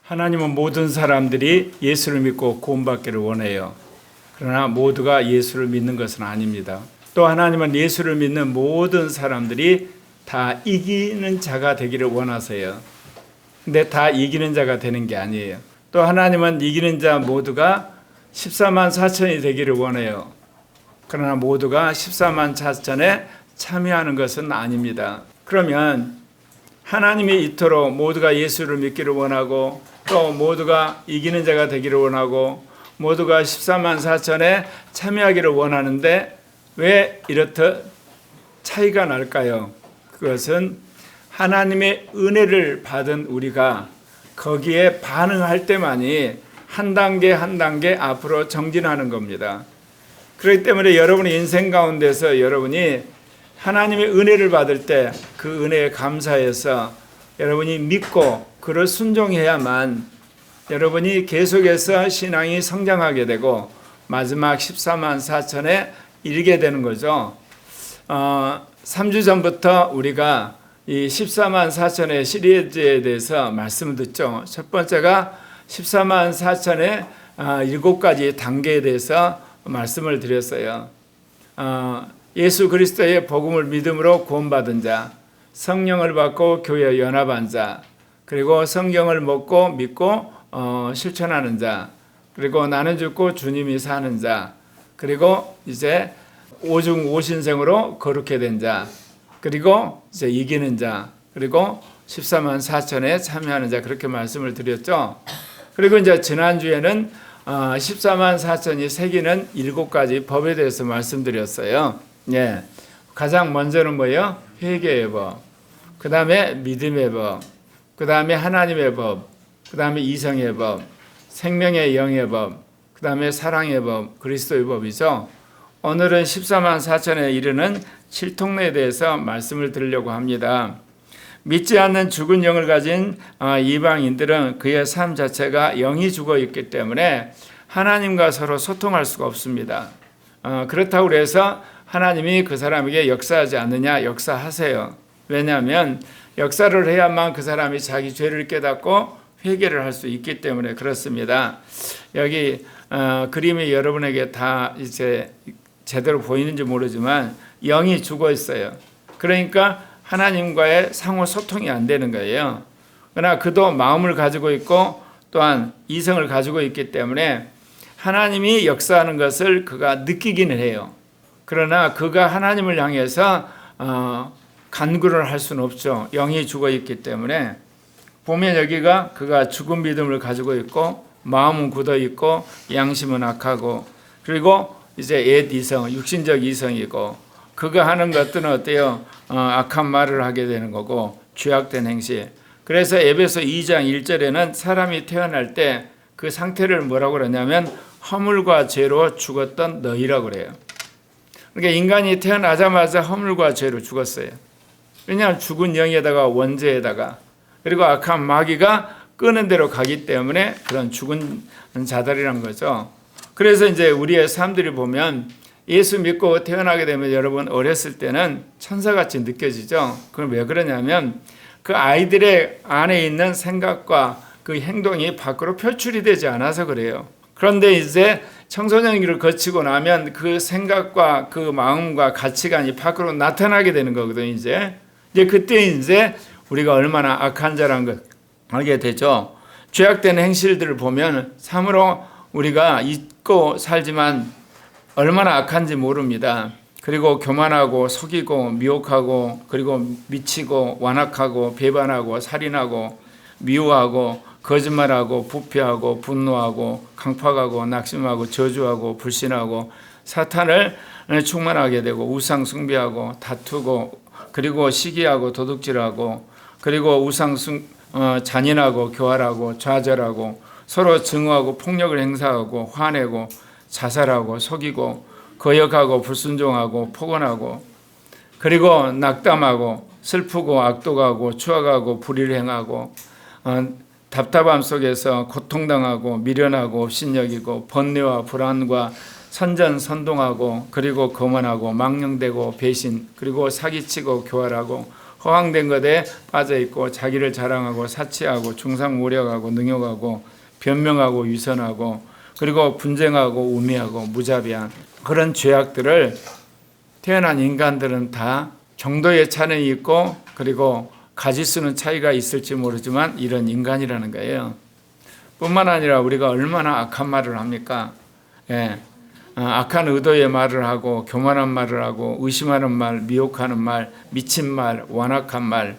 하나님은 모든 사람들이 예수를 믿고 구원받기를 원해요. 그러나 모두가 예수를 믿는 것은 아닙니다. 또 하나님은 예수를 믿는 모든 사람들이 다 이기는 자가 되기를 원하세요. 근데 다 이기는 자가 되는 게 아니에요. 또 하나님은 이기는 자 모두가 14만 4천이 되기를 원해요. 그러나 모두가 14만 4천에 참여하는 것은 아닙니다. 그러면 하나님이 이토록 모두가 예수를 믿기를 원하고 또 모두가 이기는 자가 되기를 원하고 모두가 14만 4천에 참여하기를 원하는데 왜 이렇듯 차이가 날까요? 그것은 하나님의 은혜를 받은 우리가 거기에 반응할 때만이 한 단계 한 단계 앞으로 정진하는 겁니다. 그렇기 때문에 여러분의 인생 가운데서 여러분이 하나님의 은혜를 받을 때 그 은혜에 감사해서 여러분이 믿고 그를 순종해야만 여러분이 계속해서 신앙이 성장하게 되고 마지막 14만 4천에 이르게 되는 거죠. 3주 전부터 우리가 이 14만 4천의 시리즈에 대해서 말씀을 듣죠. 첫 번째가 14만 4천의 7가지 단계에 대해서 말씀을 드렸어요. 예수 그리스도의 복음을 믿음으로 구원받은 자, 성령을 받고 교회에 연합한 자, 그리고 성경을 먹고 믿고 실천하는 자, 그리고 나는 죽고 주님이 사는 자, 그리고 이제 오중 오신생으로 거룩해 된 자, 그리고 이제 이기는 자, 그리고 14만 4천에 참여하는 자, 그렇게 말씀을 드렸죠. 그리고 이제 지난주에는 14만 4천이 새기는 7가지 법에 대해서 말씀드렸어요. 예. 가장 먼저는 뭐예요? 회개의 법, 그 다음에 믿음의 법, 그 다음에 하나님의 법, 그 다음에 이성의 법, 생명의 영의 법, 그 다음에 사랑의 법, 그리스도의 법이죠. 오늘은 14만 4천에 이르는 7통로에 대해서 말씀을 드리려고 합니다. 믿지 않는 죽은 영을 가진 이방인들은 그의 삶 자체가 영이 죽어 있기 때문에 하나님과 서로 소통할 수가 없습니다. 그렇다고 해서 하나님이 그 사람에게 역사하지 않느냐? 역사하세요. 왜냐하면 역사를 해야만 그 사람이 자기 죄를 깨닫고 회개를 할 수 있기 때문에 그렇습니다. 여기 그림이 여러분에게 다 이제 제대로 보이는지 모르지만 영이 죽어 있어요. 그러니까 하나님과의 상호 소통이 안 되는 거예요. 그러나 그도 마음을 가지고 있고 또한 이성을 가지고 있기 때문에 하나님이 역사하는 것을 그가 느끼기는 해요. 그러나 그가 하나님을 향해서 간구를 할 수는 없죠. 영이 죽어 있기 때문에. 보면 여기가 그가 죽은 믿음을 가지고 있고 마음은 굳어 있고 양심은 악하고 그리고 이제 옛 이성, 육신적 이성이고 그가 하는 것들은 어때요? 악한 말을 하게 되는 거고 죄악된 행실. 그래서 에베소 2장 1절에는 사람이 태어날 때 그 상태를 뭐라고 그러냐면 허물과 죄로 죽었던 너희라고 그래요. 그러니까 인간이 태어나자마자 허물과 죄로 죽었어요. 왜냐하면 죽은 영에다가 원죄에다가 그리고 악한 마귀가 끄는 대로 가기 때문에 그런 죽은 자들이란 거죠. 그래서 이제 우리의 삶들이 보면 예수 믿고 태어나게 되면 여러분 어렸을 때는 천사같이 느껴지죠. 그건 왜 그러냐면 그 아이들의 안에 있는 생각과 그 행동이 밖으로 표출이 되지 않아서 그래요. 그런데 이제 청소년기를 거치고 나면 그 생각과 그 마음과 가치관이 밖으로 나타나게 되는 거거든요. 이제 그때 이제 우리가 얼마나 악한 자라는 걸 알게 되죠. 죄악된 행실들을 보면 참으로 우리가 잊고 살지만 얼마나 악한지 모릅니다. 그리고 교만하고 속이고 미혹하고 그리고 미치고 완악하고 배반하고 살인하고 미워하고 거짓말하고 부패하고 분노하고 강팍하고 낙심하고 저주하고 불신하고 사탄을 충만하게 되고 우상 숭배하고 다투고 그리고 시기하고 도둑질하고 그리고 우상 잔인하고 교활하고 좌절하고 서로 증오하고 폭력을 행사하고 화내고 자살하고 속이고 거역하고 불순종하고 폭언하고 그리고 낙담하고 슬프고 악독하고 추악하고 불의를 행하고 답답함 속에서 고통당하고 미련하고 업신여기고 번뇌와 불안과 선전선동하고 그리고 거만하고 망령되고 배신 그리고 사기치고 교활하고 허황된 것에 빠져 있고 자기를 자랑하고 사치하고 중상모략하고 능욕하고 변명하고 위선하고 그리고 분쟁하고 우매하고 무자비한 그런 죄악들을 태어난 인간들은 다 정도의 차이는 있고 그리고 가지수는 차이가 있을지 모르지만 이런 인간이라는 거예요. 뿐만 아니라 우리가 얼마나 악한 말을 합니까? 예. 악한 의도의 말을 하고 교만한 말을 하고 의심하는 말, 미혹하는 말, 미친 말, 완악한 말,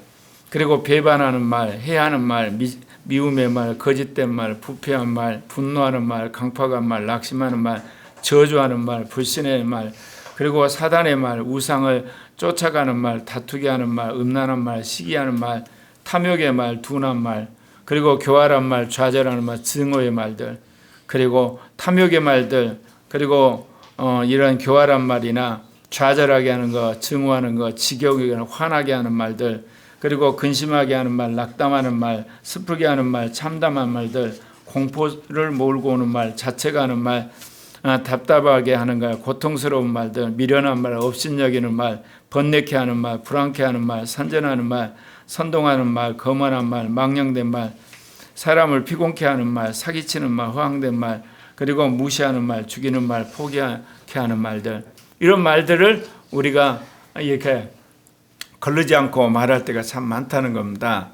그리고 배반하는 말, 해하는 말, 미움의 말, 거짓된 말, 부패한 말, 분노하는 말, 강팍한 말, 낙심하는 말, 저주하는 말, 불신의 말, 그리고 사단의 말, 우상을 쫓아가는 말, 다투게 하는 말, 음란한 말, 시기하는 말, 탐욕의 말, 둔한 말, 그리고 교활한 말, 좌절하는 말, 증오의 말들, 그리고 탐욕의 말들, 그리고 이런 교활한 말이나 좌절하게 하는 것, 증오하는 것, 지겨우게 하는 화나게 하는 말들, 그리고 근심하게 하는 말, 낙담하는 말, 슬프게 하는 말, 참담한 말들, 공포를 몰고 오는 말, 자책하는 말, 답답하게 하는 말, 고통스러운 말들, 미련한 말, 업신여기는 말, 번뇌케 하는 말, 불안케 하는 말, 선전하는 말, 선동하는 말, 거만한 말, 망령된 말, 사람을 피곤케 하는 말, 사기치는 말, 허황된 말, 그리고 무시하는 말, 죽이는 말, 포기케 하는 말들, 이런 말들을 우리가 이렇게 거르지 않고 말할 때가 참 많다는 겁니다.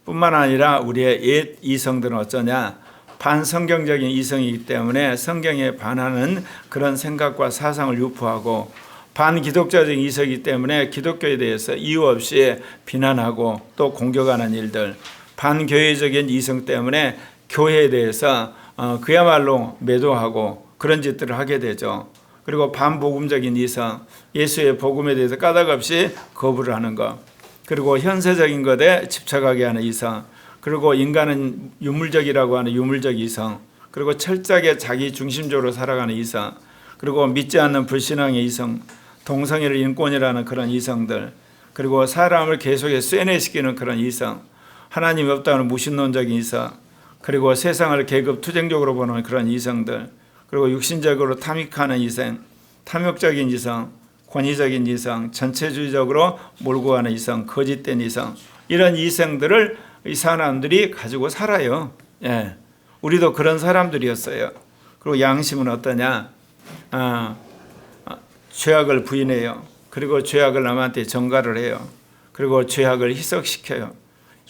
뿐만 아니라 우리의 옛 이성들은 어쩌냐? 반성경적인 이성이기 때문에 성경에 반하는 그런 생각과 사상을 유포하고 반기독교적인 이성이기 때문에 기독교에 대해서 이유 없이 비난하고 또 공격하는 일들, 반교회적인 이성 때문에 교회에 대해서 그야말로 매도하고 그런 짓들을 하게 되죠. 그리고 반복음적인 이성, 예수의 복음에 대해서 까닭없이 거부를 하는 것, 그리고 현세적인 것에 집착하게 하는 이성, 그리고 인간은 유물적이라고 하는 유물적 이성, 그리고 철저하게 자기 중심적으로 살아가는 이성, 그리고 믿지 않는 불신앙의 이성, 동성애를 인권이라는 그런 이성들, 그리고 사람을 계속해 쇠뇌시키는 그런 이성, 하나님이 없다는 무신론적인 이성, 그리고 세상을 계급 투쟁적으로 보는 그런 이성들, 그리고 육신적으로 탐닉하는 이성, 탐욕적인 이성, 권위적인 이성, 전체주의적으로 몰고 가는 이성, 거짓된 이성, 이런 이성들을 이 사람들이 가지고 살아요. 예, 우리도 그런 사람들이었어요. 그리고 양심은 어떠냐? 죄악을 부인해요. 그리고 죄악을 남한테 전가를 해요. 그리고 죄악을 희석시켜요.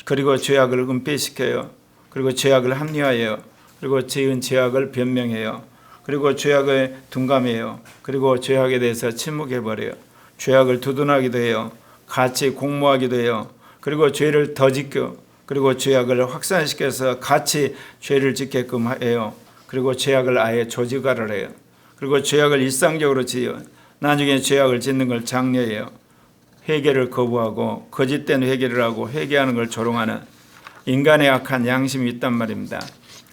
그리고 죄악을 은폐시켜요. 그리고 죄악을 합리화해요. 그리고 지은 죄악을 변명해요. 그리고 죄악을 둔감해요. 그리고 죄악에 대해서 침묵해버려요. 죄악을 두둔하기도 해요. 같이 공모하기도 해요. 그리고 죄를 더 짓고, 그리고 죄악을 확산시켜서 같이 죄를 짓게끔 해요. 그리고 죄악을 아예 조직화를 해요. 그리고 죄악을 일상적으로 지어요. 나중에 죄악을 짓는 걸 장려해요. 회개를 거부하고 거짓된 회개를 하고 회개하는 걸 조롱하는 인간의 악한 양심이 있단 말입니다.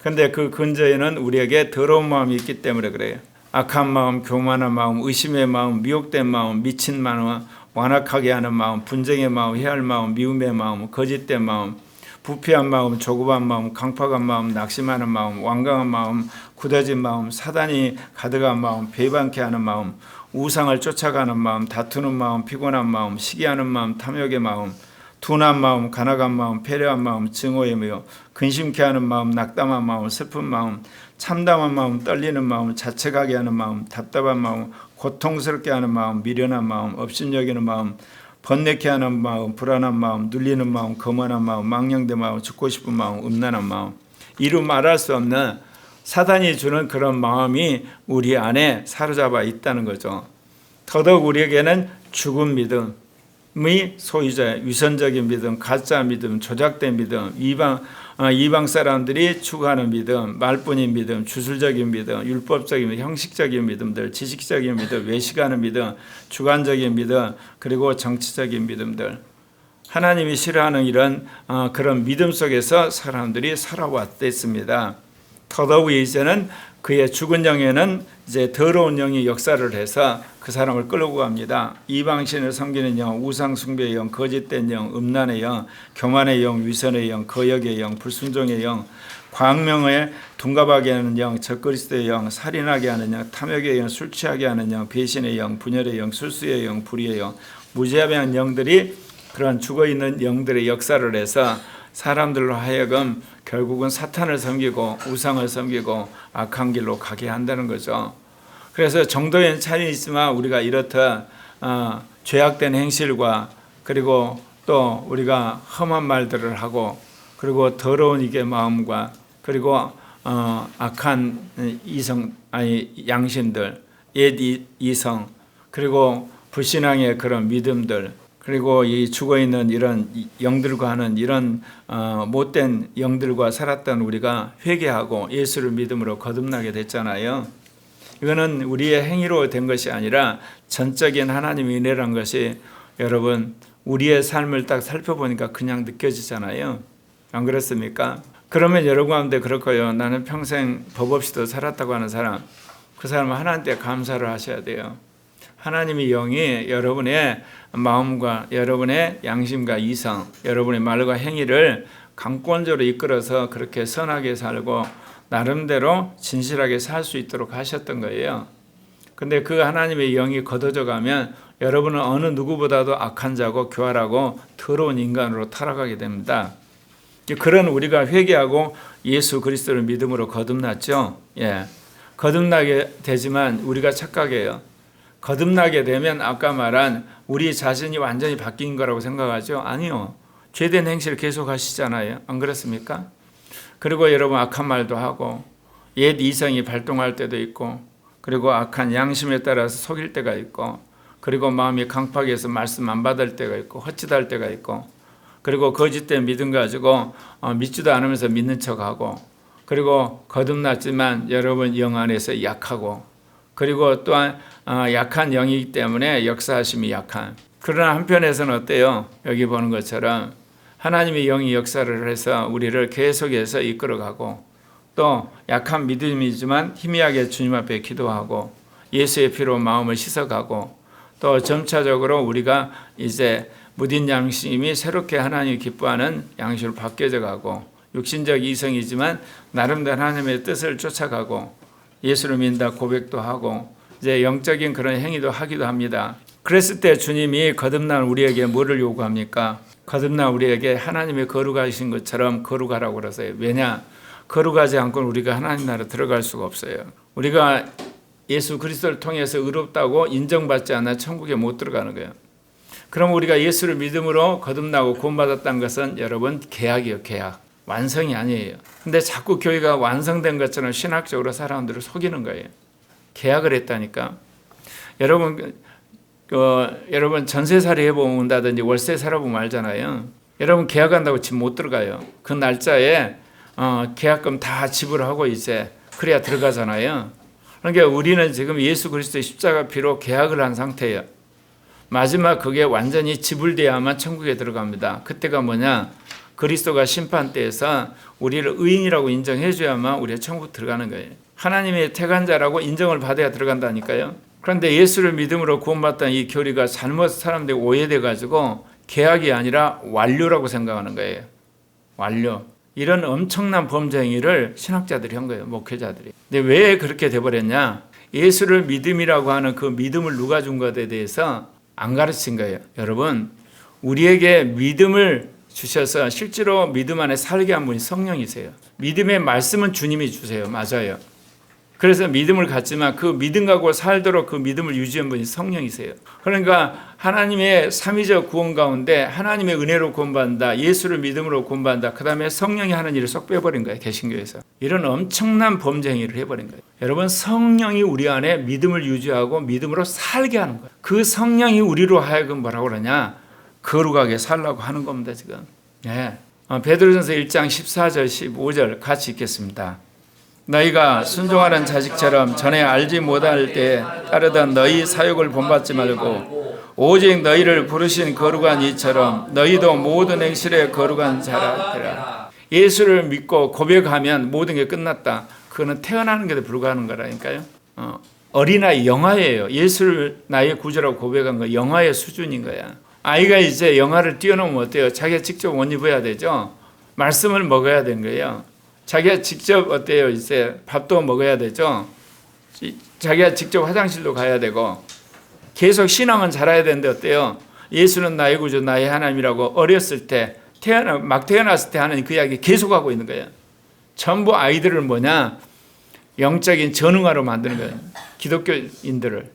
그런데 그 근저에는 우리에게 더러운 마음이 있기 때문에 그래요. 악한 마음, 교만한 마음, 의심의 마음, 미혹된 마음, 미친 마음, 완악하게 하는 마음, 분쟁의 마음, 해할 마음, 미움의 마음, 거짓된 마음, 부패한 마음, 조급한 마음, 강팍한 마음, 낙심하는 마음, 완강한 마음, 굳어진 마음, 사단이 가득한 마음, 배반케 하는 마음, 우상을 쫓아가는 마음, 다투는 마음, 피곤한 마음, 시기하는 마음, 탐욕의 마음, 둔한 마음, 간악한 마음, 패려한 마음, 증오의 마음, 근심케 하는 마음, 낙담한 마음, 슬픈 마음, 참담한 마음, 떨리는 마음, 자책하게 하는 마음, 답답한 마음, 고통스럽게 하는 마음, 미련한 마음, 업신여기는 마음, 번뇌케 하는 마음, 불안한 마음, 눌리는 마음, 거만한 마음, 망령된 마음, 죽고 싶은 마음, 음란한 마음, 이루 말할 수 없는 사단이 주는 그런 마음이 우리 안에 사로잡아 있다는 거죠. 더더욱 우리에게는 죽은 믿음이 소유자예요. 위선적인 믿음, 가짜 믿음, 조작된 믿음, 이방 사람들이 추구하는 믿음, 말뿐인 믿음, 주술적인 믿음, 율법적인 믿음, 형식적인 믿음들, 지식적인 믿음, 외식하는 믿음, 주관적인 믿음, 그리고 정치적인 믿음들, 하나님이 싫어하는 이런 그런 믿음 속에서 사람들이 살아왔댔습니다. 더더욱 이제는 그의 죽은 영에는 이제 더러운 영이 역사를 해서 그 사람을 끌고 갑니다. 이방신을 섬기는 영, 우상 숭배의 영, 거짓된 영, 음란의 영, 교만의 영, 위선의 영, 거역의 영, 불순종의 영, 광명에 둔갑하게 하는 영, 적그리스도의 영, 살인하게 하는 영, 탐욕의 영, 술 취하게 하는 영, 배신의 영, 분열의 영, 술수의 영, 불의의 영, 무자비한 영들이 그런 죽어있는 영들의 역사를 해서 사람들로 하여금 결국은 사탄을 섬기고 우상을 섬기고 악한 길로 가게 한다는 거죠. 그래서 정도의 차이는 있지만 우리가 이렇다 죄악된 행실과 그리고 또 우리가 험한 말들을 하고 그리고 더러운 이게 마음과 그리고 악한 양심들, 옛 이성, 그리고 불신앙의 그런 믿음들, 그리고 이 죽어있는 이런 영들과 하는 이런 못된 영들과 살았던 우리가 회개하고 예수를 믿음으로 거듭나게 됐잖아요. 이거는 우리의 행위로 된 것이 아니라 전적인 하나님의 은혜란 것이 여러분 우리의 삶을 딱 살펴보니까 그냥 느껴지잖아요. 안 그렇습니까? 그러면 여러분 가운데 그럴 거예요. 나는 평생 법 없이도 살았다고 하는 사람, 그 사람은 하나님께 감사를 하셔야 돼요. 하나님의 영이 여러분의 마음과 여러분의 양심과 이성, 여러분의 말과 행위를 강권적으로 이끌어서 그렇게 선하게 살고 나름대로 진실하게 살 수 있도록 하셨던 거예요. 근데 그 하나님의 영이 걷어져 가면 여러분은 어느 누구보다도 악한 자고 교활하고 더러운 인간으로 타락하게 됩니다. 그런 우리가 회개하고 예수 그리스도를 믿음으로 거듭났죠. 예. 거듭나게 되지만 우리가 착각해요. 거듭나게 되면 아까 말한 우리 자신이 완전히 바뀐 거라고 생각하죠? 아니요. 죄된 행실을 계속 하시잖아요. 안 그렇습니까? 그리고 여러분 악한 말도 하고 옛 이성이 발동할 때도 있고 그리고 악한 양심에 따라서 속일 때가 있고 그리고 마음이 강팍해서 말씀 안 받을 때가 있고 헛짓할 때가 있고 그리고 거짓된 믿음 가지고 믿지도 않으면서 믿는 척하고 그리고 거듭났지만 여러분 영 안에서 약하고 그리고 또한 약한 영이기 때문에 역사하심이 약한. 그러나 한편에서는 어때요? 여기 보는 것처럼 하나님의 영이 역사를 해서 우리를 계속해서 이끌어가고 또 약한 믿음이지만 희미하게 주님 앞에 기도하고 예수의 피로 마음을 씻어가고 또 점차적으로 우리가 이제 무딘 양심이 새롭게 하나님이 기뻐하는 양심으로 바뀌어져 가고 육신적 이성이지만 나름대로 하나님의 뜻을 쫓아가고 예수를 믿는다 고백도 하고 이제 영적인 그런 행위도 하기도 합니다. 그랬을 때 주님이 거듭난 우리에게 뭐를 요구합니까? 거듭난 우리에게 하나님의 거룩하신 것처럼 거룩하라고 그러세요. 왜냐? 거룩하지 않고는 우리가 하나님 나라 들어갈 수가 없어요. 우리가 예수 그리스도를 통해서 의롭다고 인정받지 않아 천국에 못 들어가는 거예요. 그럼 우리가 예수를 믿음으로 거듭나고 구원받았다는 것은 여러분 계약이에요. 계약. 완성이 아니에요. 근데 자꾸 교회가 완성된 것처럼 신학적으로 사람들을 속이는 거예요. 계약을 했다니까. 여러분 전세살이 해본다든지 월세 살아보면 알잖아요. 여러분 계약한다고 집 못 들어가요. 그 날짜에 계약금 다 지불하고 이제 그래야 들어가잖아요. 그러니까 우리는 지금 예수 그리스도의 십자가 피로 계약을 한 상태예요. 마지막 그게 완전히 지불돼야만 천국에 들어갑니다. 그때가 뭐냐? 그리스도가 심판대에서 우리를 의인이라고 인정해 줘야만 우리가 천국 들어가는 거예요. 하나님의 택한 자라고 인정을 받아야 들어간다니까요. 그런데 예수를 믿음으로 구원받던 이 교리가 잘못 사람들이 오해돼 가지고 계약이 아니라 완료라고 생각하는 거예요. 완료. 이런 엄청난 범죄 행위를 신학자들이 한 거예요. 목회자들이. 근데 왜 그렇게 돼버렸냐? 예수를 믿음이라고 하는 그 믿음을 누가 준 것에 대해서 안 가르친 거예요. 여러분, 우리에게 믿음을 주셔서 실제로 믿음 안에 살게 한 분이 성령이세요. 믿음의 말씀은 주님이 주세요. 맞아요. 그래서 믿음을 갖지만 그 믿음 갖고 살도록 그 믿음을 유지한 분이 성령이세요. 그러니까 하나님의 삼위적 구원 가운데 하나님의 은혜로 구원받는다. 예수를 믿음으로 구원받는다. 그 다음에 성령이 하는 일을 쏙 빼버린 거예요. 개신교에서. 이런 엄청난 범죄 행위를 해버린 거예요. 여러분 성령이 우리 안에 믿음을 유지하고 믿음으로 살게 하는 거예요. 그 성령이 우리로 하여금 뭐라고 그러냐. 거룩하게 살라고 하는 겁니다. 지금. 예. 베드로전서 1장 14절 15절 같이 읽겠습니다. 너희가 순종하는 자식처럼 전에 알지 못할 때 따르던 너희 사욕을 본받지 말고 오직 너희를 부르신 거룩한 이처럼 너희도 모든 행실에 거룩한 자라 되라. 예수를 믿고 고백하면 모든 게 끝났다. 그거는 태어나는 게도 불과한 거라니까요. 어린아이 영아예요. 예수를 나의 구주라고 고백한 거 영아의 수준인 거야. 아이가 이제 영아를 뛰어넘으면 어때요? 자기가 직접 옷 입어야 되죠. 말씀을 먹어야 되는 거예요. 자기가 직접 어때요? 이제 밥도 먹어야 되죠. 자기가 직접 화장실도 가야 되고 계속 신앙은 잘해야 되는데 어때요? 예수는 나의 구주, 나의 하나님이라고 어렸을 때 막 태어났을 때 하는 그 이야기 계속하고 있는 거예요. 전부 아이들을 영적인 전응아로 만드는 거예요. 기독교인들을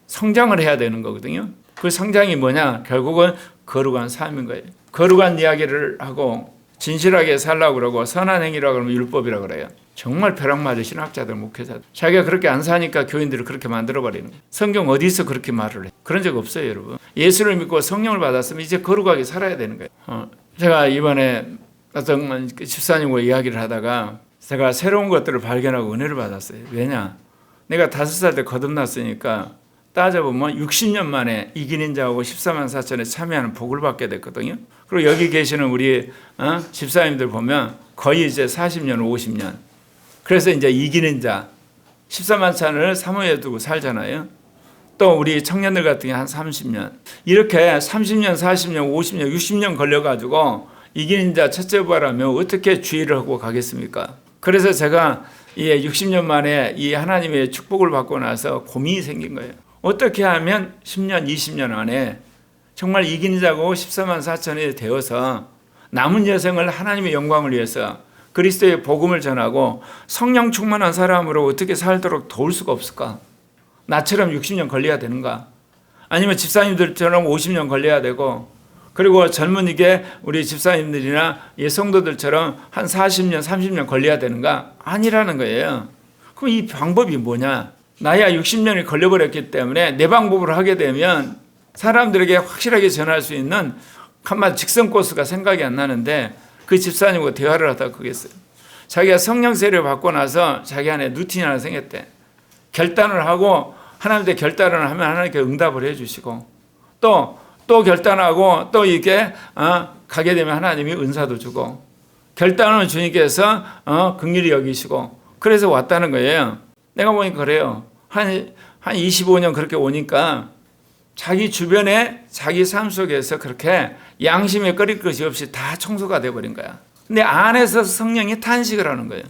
성장을 해야 되는 거거든요. 그 성장이 결국은 거룩한 삶인 거예요. 거룩한 이야기를 하고 진실하게 살라고 그러고 선한 행위라고 그러면 율법이라고 그래요. 정말 벼락맞은 신학자들, 목회자들. 자기가 그렇게 안 사니까 교인들을 그렇게 만들어버리는 거예요. 성경 어디서 그렇게 말을 해? 그런 적 없어요, 여러분. 예수를 믿고 성령을 받았으면 이제 거룩하게 살아야 되는 거예요. 제가 이번에 어떤 집사님과 이야기를 하다가 제가 새로운 것들을 발견하고 은혜를 받았어요. 왜냐? 내가 5살 때 거듭났으니까 따져보면 60년 만에 이기는 자하고 14만 4천에 참여하는 복을 받게 됐거든요. 그리고 여기 계시는 우리 집사님들 보면 거의 이제 40년, 50년. 그래서 이제 이기는 자 14만 4천을 사모에 두고 살잖아요. 또 우리 청년들 같은 경우 한 30년. 이렇게 30년, 40년, 50년, 60년 걸려가지고 이기는 자 첫째 부활하면 어떻게 주의를 하고 가겠습니까? 그래서 제가 이 60년 만에 이 하나님의 축복을 받고 나서 고민이 생긴 거예요. 어떻게 하면 10년, 20년 안에 정말 이기는 자고 14만 4천이 되어서 남은 여생을 하나님의 영광을 위해서 그리스도의 복음을 전하고 성령 충만한 사람으로 어떻게 살도록 도울 수가 없을까? 나처럼 60년 걸려야 되는가? 아니면 집사님들처럼 50년 걸려야 되고, 그리고 젊은이게 우리 집사님들이나 성도들처럼 한 40년, 30년 걸려야 되는가? 아니라는 거예요. 그럼 이 방법이 뭐냐? 나야 60년이 걸려버렸기 때문에 내 방법으로 하게 되면 사람들에게 확실하게 전할 수 있는 한마디 직선 코스가 생각이 안 나는데, 그 집사님과 대화를 하다가 그랬어요. 자기가 성령 세례를 받고 나서 자기 안에 루틴이 하나 생겼대. 결단을 하고 하나님께 결단을 하면 하나님께 응답을 해주시고, 또 결단하고 또 이렇게 가게 되면 하나님이 은사도 주고, 결단은 주님께서 긍휼히 여기시고, 그래서 왔다는 거예요. 내가 보니까 그래요. 한 25년 그렇게 오니까 자기 주변에 자기 삶 속에서 그렇게 양심에 꺼릴 것이 없이 다 청소가 돼버린 거야. 근데 안에서 성령이 탄식을 하는 거예요.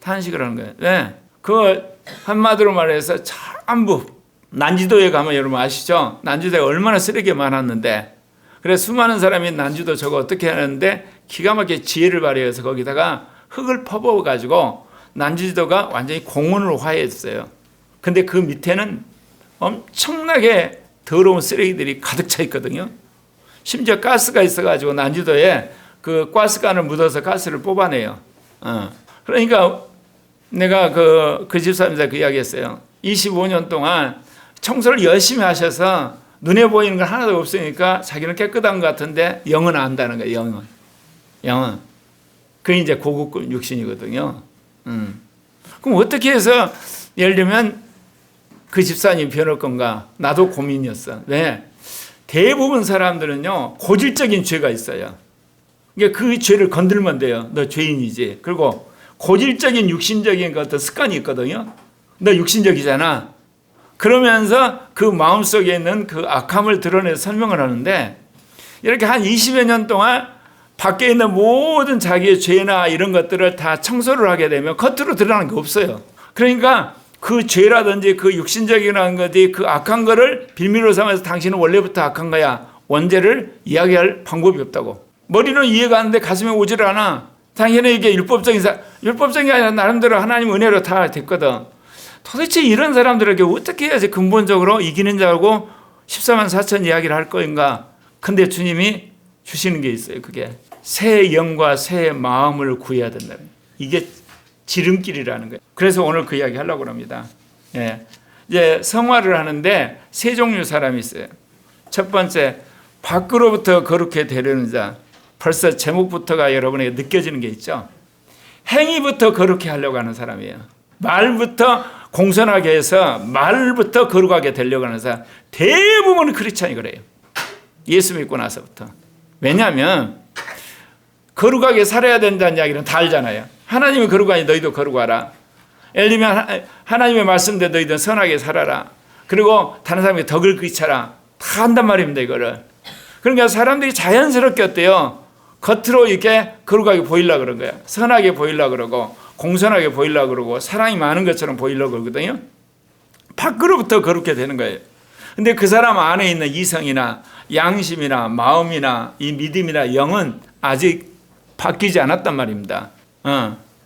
탄식을 하는 거예요. 왜? 그 한마디로 말해서 전부 난지도에 가면 여러분 아시죠? 난지도에 얼마나 쓰레기가 많았는데, 그래서 수많은 사람이 난지도 저거 어떻게 하는데 기가 막히게 지혜를 발휘해서 거기다가 흙을 퍼부어가지고 난지도가 완전히 공원으로 화해했어요. 근데 그 밑에는 엄청나게 더러운 쓰레기들이 가득 차 있거든요. 심지어 가스가 있어가지고 난지도에 그 가스관을 묻어서 가스를 뽑아내요. 그러니까 내가 그 집사님한테 그 이야기 했어요. 25년 동안 청소를 열심히 하셔서 눈에 보이는 건 하나도 없으니까 자기는 깨끗한 것 같은데 영은 안다는 거예요. 영은. 그게 이제 고급 육신이거든요. 그럼 어떻게 해서 예를 들면 그 집사님 변할 건가? 나도 고민이었어. 왜? 대부분 사람들은요, 고질적인 죄가 있어요. 그러니까 그 죄를 건들면 돼요. 너 죄인이지. 그리고 고질적인 육신적인 그 어떤 습관이 있거든요. 너 육신적이잖아. 그러면서 그 마음속에 있는 그 악함을 드러내서 설명을 하는데, 이렇게 한 20여 년 동안 밖에 있는 모든 자기의 죄나 이런 것들을 다 청소를 하게 되면 겉으로 드러나는 게 없어요. 그러니까 그 죄라든지 그 육신적이라는 것이 그 악한 거를 빌미로 삼아서 당신은 원래부터 악한 거야, 원죄를 이야기할 방법이 없다고. 머리는 이해가 안 돼. 가슴에 오질 않아. 당연히 이게 율법적인 게 아니라 나름대로 하나님 은혜로 다 됐거든. 도대체 이런 사람들에게 어떻게 해야지 근본적으로 이기는 자하고 14만 4천 이야기를 할 거인가? 근데 주님이 주시는 게 있어요. 그게 새 영과 새 마음을 구해야 된다는 거예요. 이게 지름길이라는 거예요. 그래서 오늘 그 이야기 하려고 합니다. 예. 이제 성화를 하는데 세 종류 사람이 있어요. 첫 번째, 밖으로부터 거룩해 되려는 자. 벌써 제목부터가 여러분에게 느껴지는 게 있죠. 행위부터 거룩해 하려고 하는 사람이에요. 말부터 공손하게 해서 말부터 거룩하게 되려고 하는 사람. 대부분 크리스찬이 그래요. 예수 믿고 나서부터. 왜냐하면 거룩하게 살아야 된다는 이야기는 다 알잖아요. 하나님이 거룩하니 너희도 거룩하라. 예를 들면 하나님의 말씀대로 너희도 선하게 살아라. 그리고 다른 사람에게 덕을 끼쳐라. 다 한단 말입니다, 이거를. 그러니까 사람들이 자연스럽게 어때요? 겉으로 이렇게 거룩하게 보이려고 그런 거야. 선하게 보이려고 그러고 공손하게 보이려고 그러고 사랑이 많은 것처럼 보이려고 그러거든요. 밖으로부터 거룩해 되는 거예요. 근데 그 사람 안에 있는 이성이나 양심이나 마음이나 이 믿음이나 영은 아직 바뀌지 않았단 말입니다.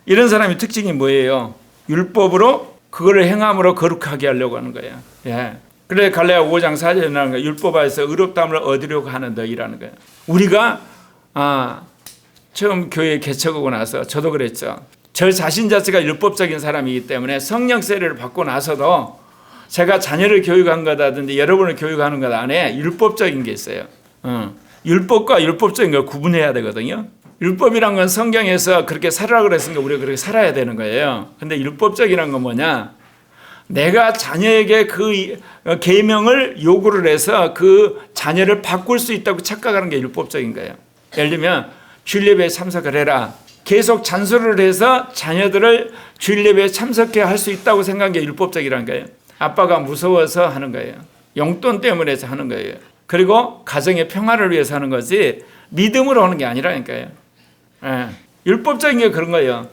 이런 사람의 특징이 뭐예요? 율법으로 그거를 행함으로 거룩하게 하려고 하는 거예요. 예. 그래 갈라디아 5장 4절에 나오는 거예요. 율법에서 의롭다함을 얻으려고 하는 너희라는 거예요. 우리가 처음 교회 개척하고 나서 저도 그랬죠. 저 자신 자체가 율법적인 사람이기 때문에 성령 세례를 받고 나서도 제가 자녀를 교육한 거다든지 여러분을 교육하는 것 안에 율법적인 게 있어요. 율법과 율법적인 걸 구분해야 되거든요. 율법이란 건 성경에서 그렇게 살아라 그랬으니까 우리가 그렇게 살아야 되는 거예요. 근데 율법적이란 건 뭐냐? 내가 자녀에게 그 계명을 요구를 해서 그 자녀를 바꿀 수 있다고 착각하는 게 율법적인 거예요. 예를 들면 주일 예배에 참석을 해라. 계속 잔소리를 해서 자녀들을 주일 예배에 참석해 할 수 있다고 생각한 게 율법적이라는 거예요. 아빠가 무서워서 하는 거예요. 용돈 때문에 해서 하는 거예요. 그리고 가정의 평화를 위해서 하는 거지 믿음으로 하는 게 아니라니까요. 예. 율법적인 게 그런 거예요.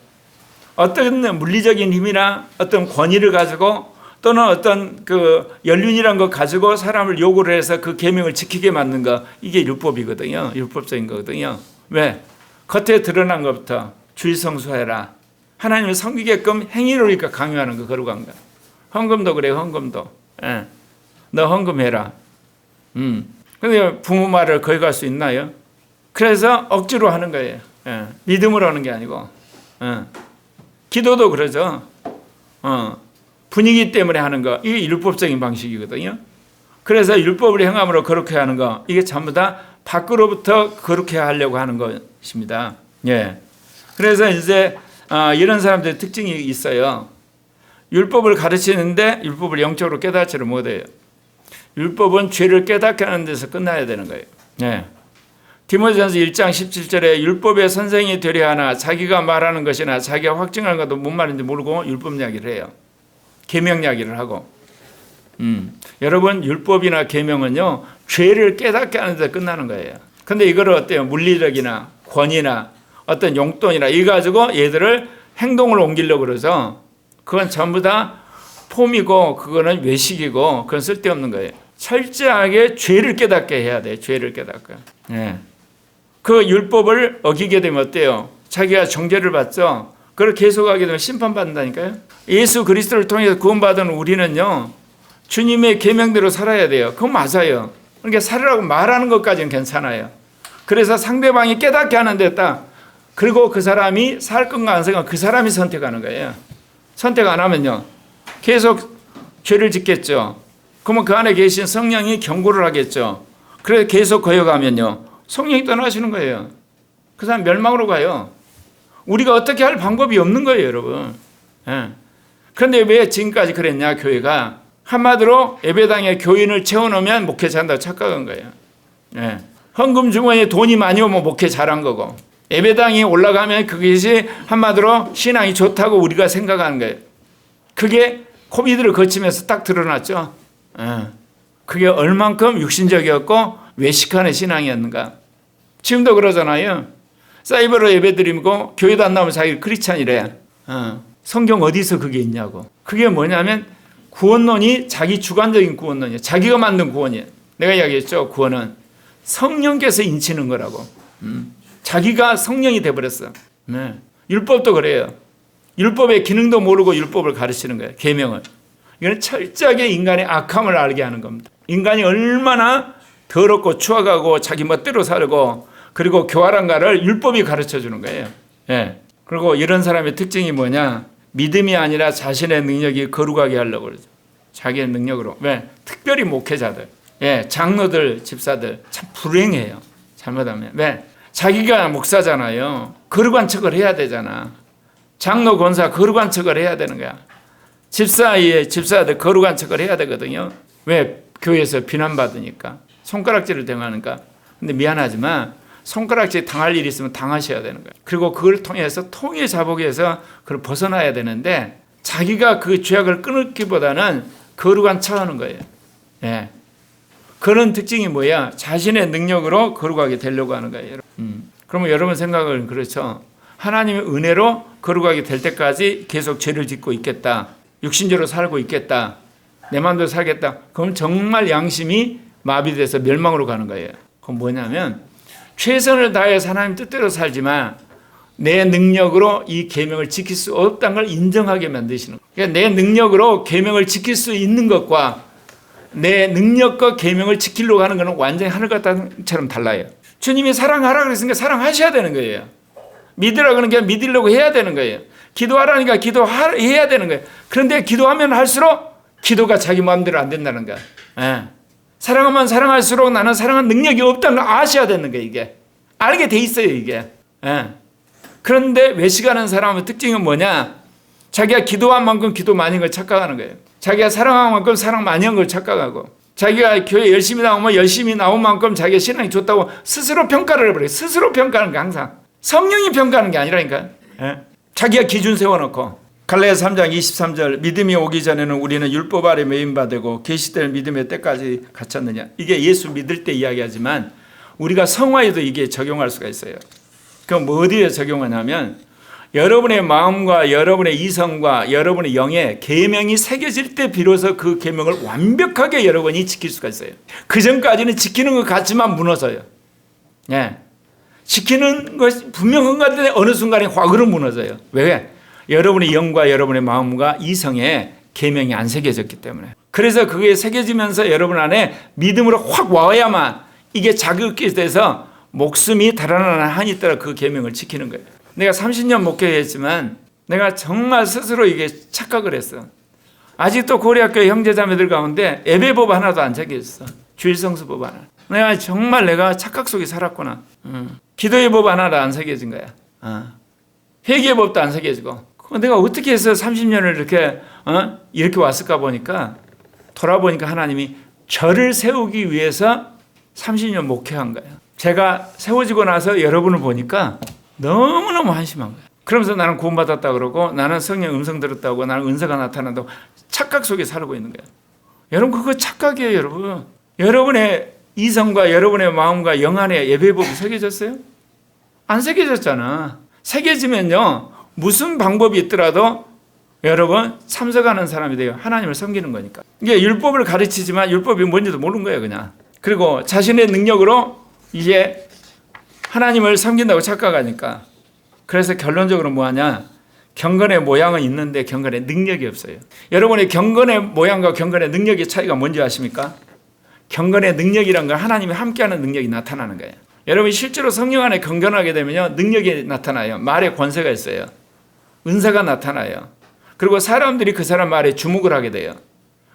어떤 물리적인 힘이나 어떤 권위를 가지고 또는 어떤 그 연륜이란 거 가지고 사람을 요구를 해서 그 계명을 지키게 만든 거, 이게 율법이거든요. 율법적인 거거든요. 왜? 겉에 드러난 것부터 주일 성수해라. 하나님을 섬기게끔 행위를 그러니까 강요하는 거, 거룩한 거. 헌금도 그래요. 헌금도. 예. 너 헌금해라. 근데 부모 말을 거역할 수 있나요? 그래서 억지로 하는 거예요. 예. 믿음으로 하는 게 아니고. 기도도 그러죠. 분위기 때문에 하는 거, 이게 율법적인 방식이거든요. 그래서 율법을 행함으로 거룩해 하는 거, 이게 전부 다 밖으로부터 거룩해 하려고 하는 것입니다. 예. 그래서 이제 이런 사람들의 특징이 있어요. 율법을 가르치는데 율법을 영적으로 깨닫지를 못해요. 율법은 죄를 깨닫게 하는 데서 끝나야 되는 거예요. 예. 디모데전서 1장 17절에 율법의 선생이 되려 하나 자기가 말하는 것이나 자기가 확증하는 것도 뭔 말인지 모르고 율법 이야기를 해요. 계명 이야기를 하고. 여러분 율법이나 계명은요 죄를 깨닫게 하는 데 끝나는 거예요. 근데 이거를 어때요? 물리력이나 권위나 어떤 용돈이나 이거 가지고 얘들을 행동을 옮기려고 그러죠. 그건 전부 다 폼이고 그거는 외식이고 그건 쓸데없는 거예요. 철저하게 죄를 깨닫게 해야 돼요. 죄를 깨닫게. 예. 그 율법을 어기게 되면 어때요? 자기가 정죄를 받죠. 그걸 계속하게 되면 심판받는다니까요. 예수 그리스도를 통해서 구원받은 우리는요 주님의 계명대로 살아야 돼요. 그건 맞아요. 그러니까 살으라고 말하는 것까지는 괜찮아요. 그래서 상대방이 깨닫게 하는데 딱 그리고 그 사람이 살 건가 안 살건가 그 사람이 선택하는 거예요. 선택 안 하면요 계속 죄를 짓겠죠. 그러면 그 안에 계신 성령이 경고를 하겠죠. 그래서 계속 거역하면요 성령이 떠나시는 거예요. 그 사람 멸망으로 가요. 우리가 어떻게 할 방법이 없는 거예요, 여러분. 예. 그런데 왜 지금까지 그랬냐, 교회가. 한마디로 예배당에 교인을 채워놓으면 목회 잘한다고 착각한 거예요. 예. 헌금 주머니에 돈이 많이 오면 목회 잘한 거고, 예배당이 올라가면 그것이 한마디로 신앙이 좋다고 우리가 생각하는 거예요. 그게 코비드를 거치면서 딱 드러났죠. 예. 그게 얼만큼 육신적이었고 외식하는 신앙이었는가. 지금도 그러잖아요. 사이버로 예배드리고 교회도 안 나오면 자기 크리스찬이래. 성경 어디서 그게 있냐고. 그게 뭐냐면 구원론이 자기 주관적인 구원론이에요. 자기가 만든 구원이에요. 내가 이야기했죠. 구원은 성령께서 인치는 거라고. 자기가 성령이 돼버렸어. 네. 율법도 그래요. 율법의 기능도 모르고 율법을 가르치는 거예요. 계명을. 이건 철저하게 인간의 악함을 알게 하는 겁니다. 인간이 얼마나 더럽고 추악하고 자기 멋대로 살고 그리고 교활한가를 율법이 가르쳐주는 거예요. 예. 그리고 이런 사람의 특징이 뭐냐? 믿음이 아니라 자신의 능력이 거룩하게 하려고 그러죠. 자기의 능력으로. 왜? 특별히 목회자들, 예, 장로들, 집사들 참 불행해요. 잘못하면. 왜? 자기가 목사잖아요. 거룩한 척을 해야 되잖아. 장로, 권사 거룩한 척을 해야 되는 거야. 집사들 거룩한 척을 해야 되거든요. 왜? 교회에서 비난받으니까. 손가락질을 당하니까. 근데 미안하지만 손가락질 당할 일이 있으면 당하셔야 되는 거예요. 그리고 그걸 통해서 통일 자복에서 그걸 벗어나야 되는데 자기가 그 죄악을 끊기보다는 거룩한 척하는 거예요. 예. 그런 특징이 뭐야? 자신의 능력으로 거룩하게 되려고 하는 거예요. 그러면 여러분 생각은 그렇죠. 하나님의 은혜로 거룩하게 될 때까지 계속 죄를 짓고 있겠다. 육신적으로 살고 있겠다. 내 마음대로 살겠다. 그럼 정말 양심이 마비돼서 멸망으로 가는 거예요. 그건 뭐냐면 최선을 다해서 하나님 뜻대로 살지만 내 능력으로 이 계명을 지킬 수 없다는 걸 인정하게 만드시는 거예요. 그러니까 내 능력으로 계명을 지킬 수 있는 것과 내 능력과 계명을 지키려고 하는 것은 완전히 하늘과 땅처럼 달라요. 주님이 사랑하라 그랬으니까 사랑하셔야 되는 거예요. 믿으라 그러니까 믿으려고 해야 되는 거예요. 기도하라니까 기도해야 되는 거예요. 그런데 기도하면 할수록 기도가 자기 마음대로 안 된다는 거야. 예. 사랑하면 사랑할수록 나는 사랑한 능력이 없다는 걸 아셔야 되는 거예요. 이게 알게 돼 있어요. 이게. 예. 그런데 외식하는 사람의 특징은 뭐냐? 자기가 기도한 만큼 기도 많이 한 걸 착각하는 거예요. 자기가 사랑한 만큼 사랑 많이 한 걸 착각하고, 자기가 교회 열심히 나오면 열심히 나온 만큼 자기가 신앙이 좋다고 스스로 평가를 해버려요. 스스로 평가하는 게 항상 성령이 평가하는 게 아니라니까요. 예? 자기가 기준 세워놓고. 갈라디아서 3장 23절 믿음이 오기 전에는 우리는 율법 아래 매임받고 계시될 믿음의 때까지 갇혔느냐. 이게 예수 믿을 때 이야기하지만 우리가 성화에도 이게 적용할 수가 있어요. 그럼 뭐 어디에 적용하냐면 여러분의 마음과 여러분의 이성과 여러분의 영에 계명이 새겨질 때 비로소 그 계명을 완벽하게 여러분이 지킬 수가 있어요. 그 전까지는 지키는 것 같지만 무너져요. 예. 지키는 것이 분명한 것 같은데 어느 순간에 확으로 무너져요. 왜? 여러분의 영과 여러분의 마음과 이성에 계명이 안 새겨졌기 때문에. 그래서 그게 새겨지면서 여러분 안에 믿음으로 확 와야만 이게 자극이 돼서 목숨이 달아나는 한이 따라 그 계명을 지키는 거예요. 내가 30년 목회했지만 내가 정말 스스로 이게 착각을 했어. 아직도 고려학교 형제자매들 가운데 예배법 하나도 안 새겨졌어. 주일성수법 하나. 내가 착각 속에 살았구나. 기도의 법 하나도 안 새겨진 거야. 회개의 법도 안 새겨지고. 내가 어떻게 해서 30년을 이렇게 왔을까 보니까 돌아보니까 하나님이 저를 세우기 위해서 30년 목회한 거예요. 제가 세워지고 나서 여러분을 보니까 너무너무 한심한 거예요. 그러면서 나는 구원받았다 그러고 나는 성령 음성 들었다고 나는 은사가 나타난다고 착각 속에 살고 있는 거예요. 여러분 그거 착각이에요. 여러분. 여러분의 이성과 여러분의 마음과 영 안에 예배법이 새겨졌어요? 안 새겨졌잖아. 새겨지면요 무슨 방법이 있더라도 여러분 참석하는 사람이 돼요. 하나님을 섬기는 거니까. 이게 율법을 가르치지만 율법이 뭔지도 모르는 거예요. 그냥. 그리고 자신의 능력으로 이제 하나님을 섬긴다고 착각하니까. 그래서 결론적으로 뭐하냐? 경건의 모양은 있는데 경건의 능력이 없어요. 여러분의 경건의 모양과 경건의 능력의 차이가 뭔지 아십니까? 경건의 능력이란 건 하나님이 함께하는 능력이 나타나는 거예요. 여러분이 실제로 성령 안에 경건하게 되면요 능력이 나타나요. 말에 권세가 있어요. 은사가 나타나요. 그리고 사람들이 그 사람 말에 주목을 하게 돼요.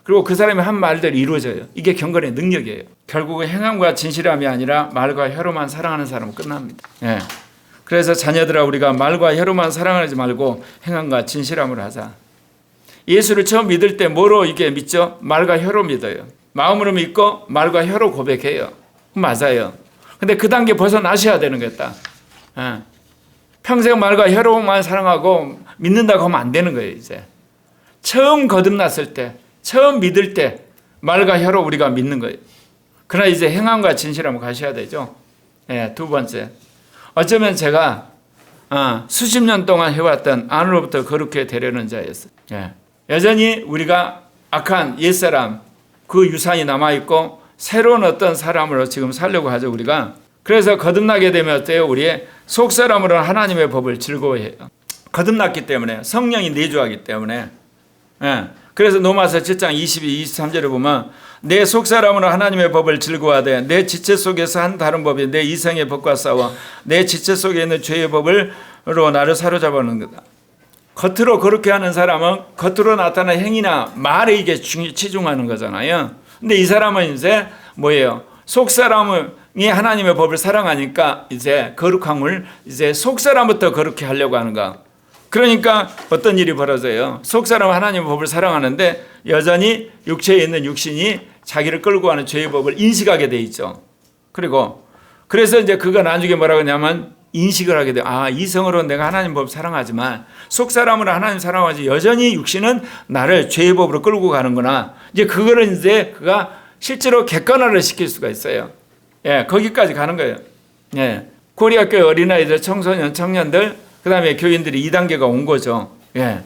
그리고 그 사람이 한 말대로 이루어져요. 이게 경건의 능력이에요. 결국은 행함과 진실함이 아니라 말과 혀로만 사랑하는 사람은 끝납니다. 예. 그래서 자녀들아 우리가 말과 혀로만 사랑하지 말고 행함과 진실함으로 하자. 예수를 처음 믿을 때 뭐로 이게 믿죠? 말과 혀로 믿어요. 마음으로 믿고 말과 혀로 고백해요. 맞아요. 근데 그 단계 벗어나셔야 되는 거였다. 예. 평생 말과 혀로만 사랑하고 믿는다고 하면 안 되는 거예요. 이제 처음 거듭났을 때 처음 믿을 때 말과 혀로 우리가 믿는 거예요. 그러나 이제 행함과 진실함을 가셔야 되죠. 예, 두 번째. 어쩌면 제가 수십 년 동안 해왔던 안으로부터 거룩해 되려는 자였어요. 예. 여전히 우리가 악한 옛사람 그 유산이 남아있고 새로운 어떤 사람으로 지금 살려고 하죠. 우리가. 그래서 거듭나게 되면 어때요? 우리의 속사람으로는 하나님의 법을 즐거워해요. 거듭났기 때문에 성령이 내주하기 때문에. 예. 그래서 로마서 7장 22, 23절에 보면 내 속사람으로 하나님의 법을 즐거워하되 내 지체 속에서 한 다른 법이 내 이성의 법과 싸워 내 지체 속에 있는 죄의 법으로 나를 사로잡아놓는 거다. 겉으로 그렇게 하는 사람은 겉으로 나타나는 행위나 말에 이게 치중하는 거잖아요. 근데 이 사람은 이제 뭐예요? 속사람이 하나님의 법을 사랑하니까 이제 거룩함을 이제 속사람부터 그렇게 하려고 하는 거. 그러니까 어떤 일이 벌어져요? 속사람은 하나님의 법을 사랑하는데 여전히 육체에 있는 육신이 자기를 끌고 가는 죄의 법을 인식하게 돼 있죠. 그리고 그래서 이제 그가 나중에 뭐라고 하냐면 인식을 하게 돼요. 이성으로 내가 하나님 법 사랑하지만 속사람으로 하나님 사랑하지 여전히 육신은 나를 죄의 법으로 끌고 가는구나. 이제 그거를 이제 그가 실제로 객관화를 시킬 수가 있어요. 예, 거기까지 가는 거예요. 예, 고려학교 어린아이들, 청소년, 청년들, 그 다음에 교인들이 2단계가 온 거죠. 예.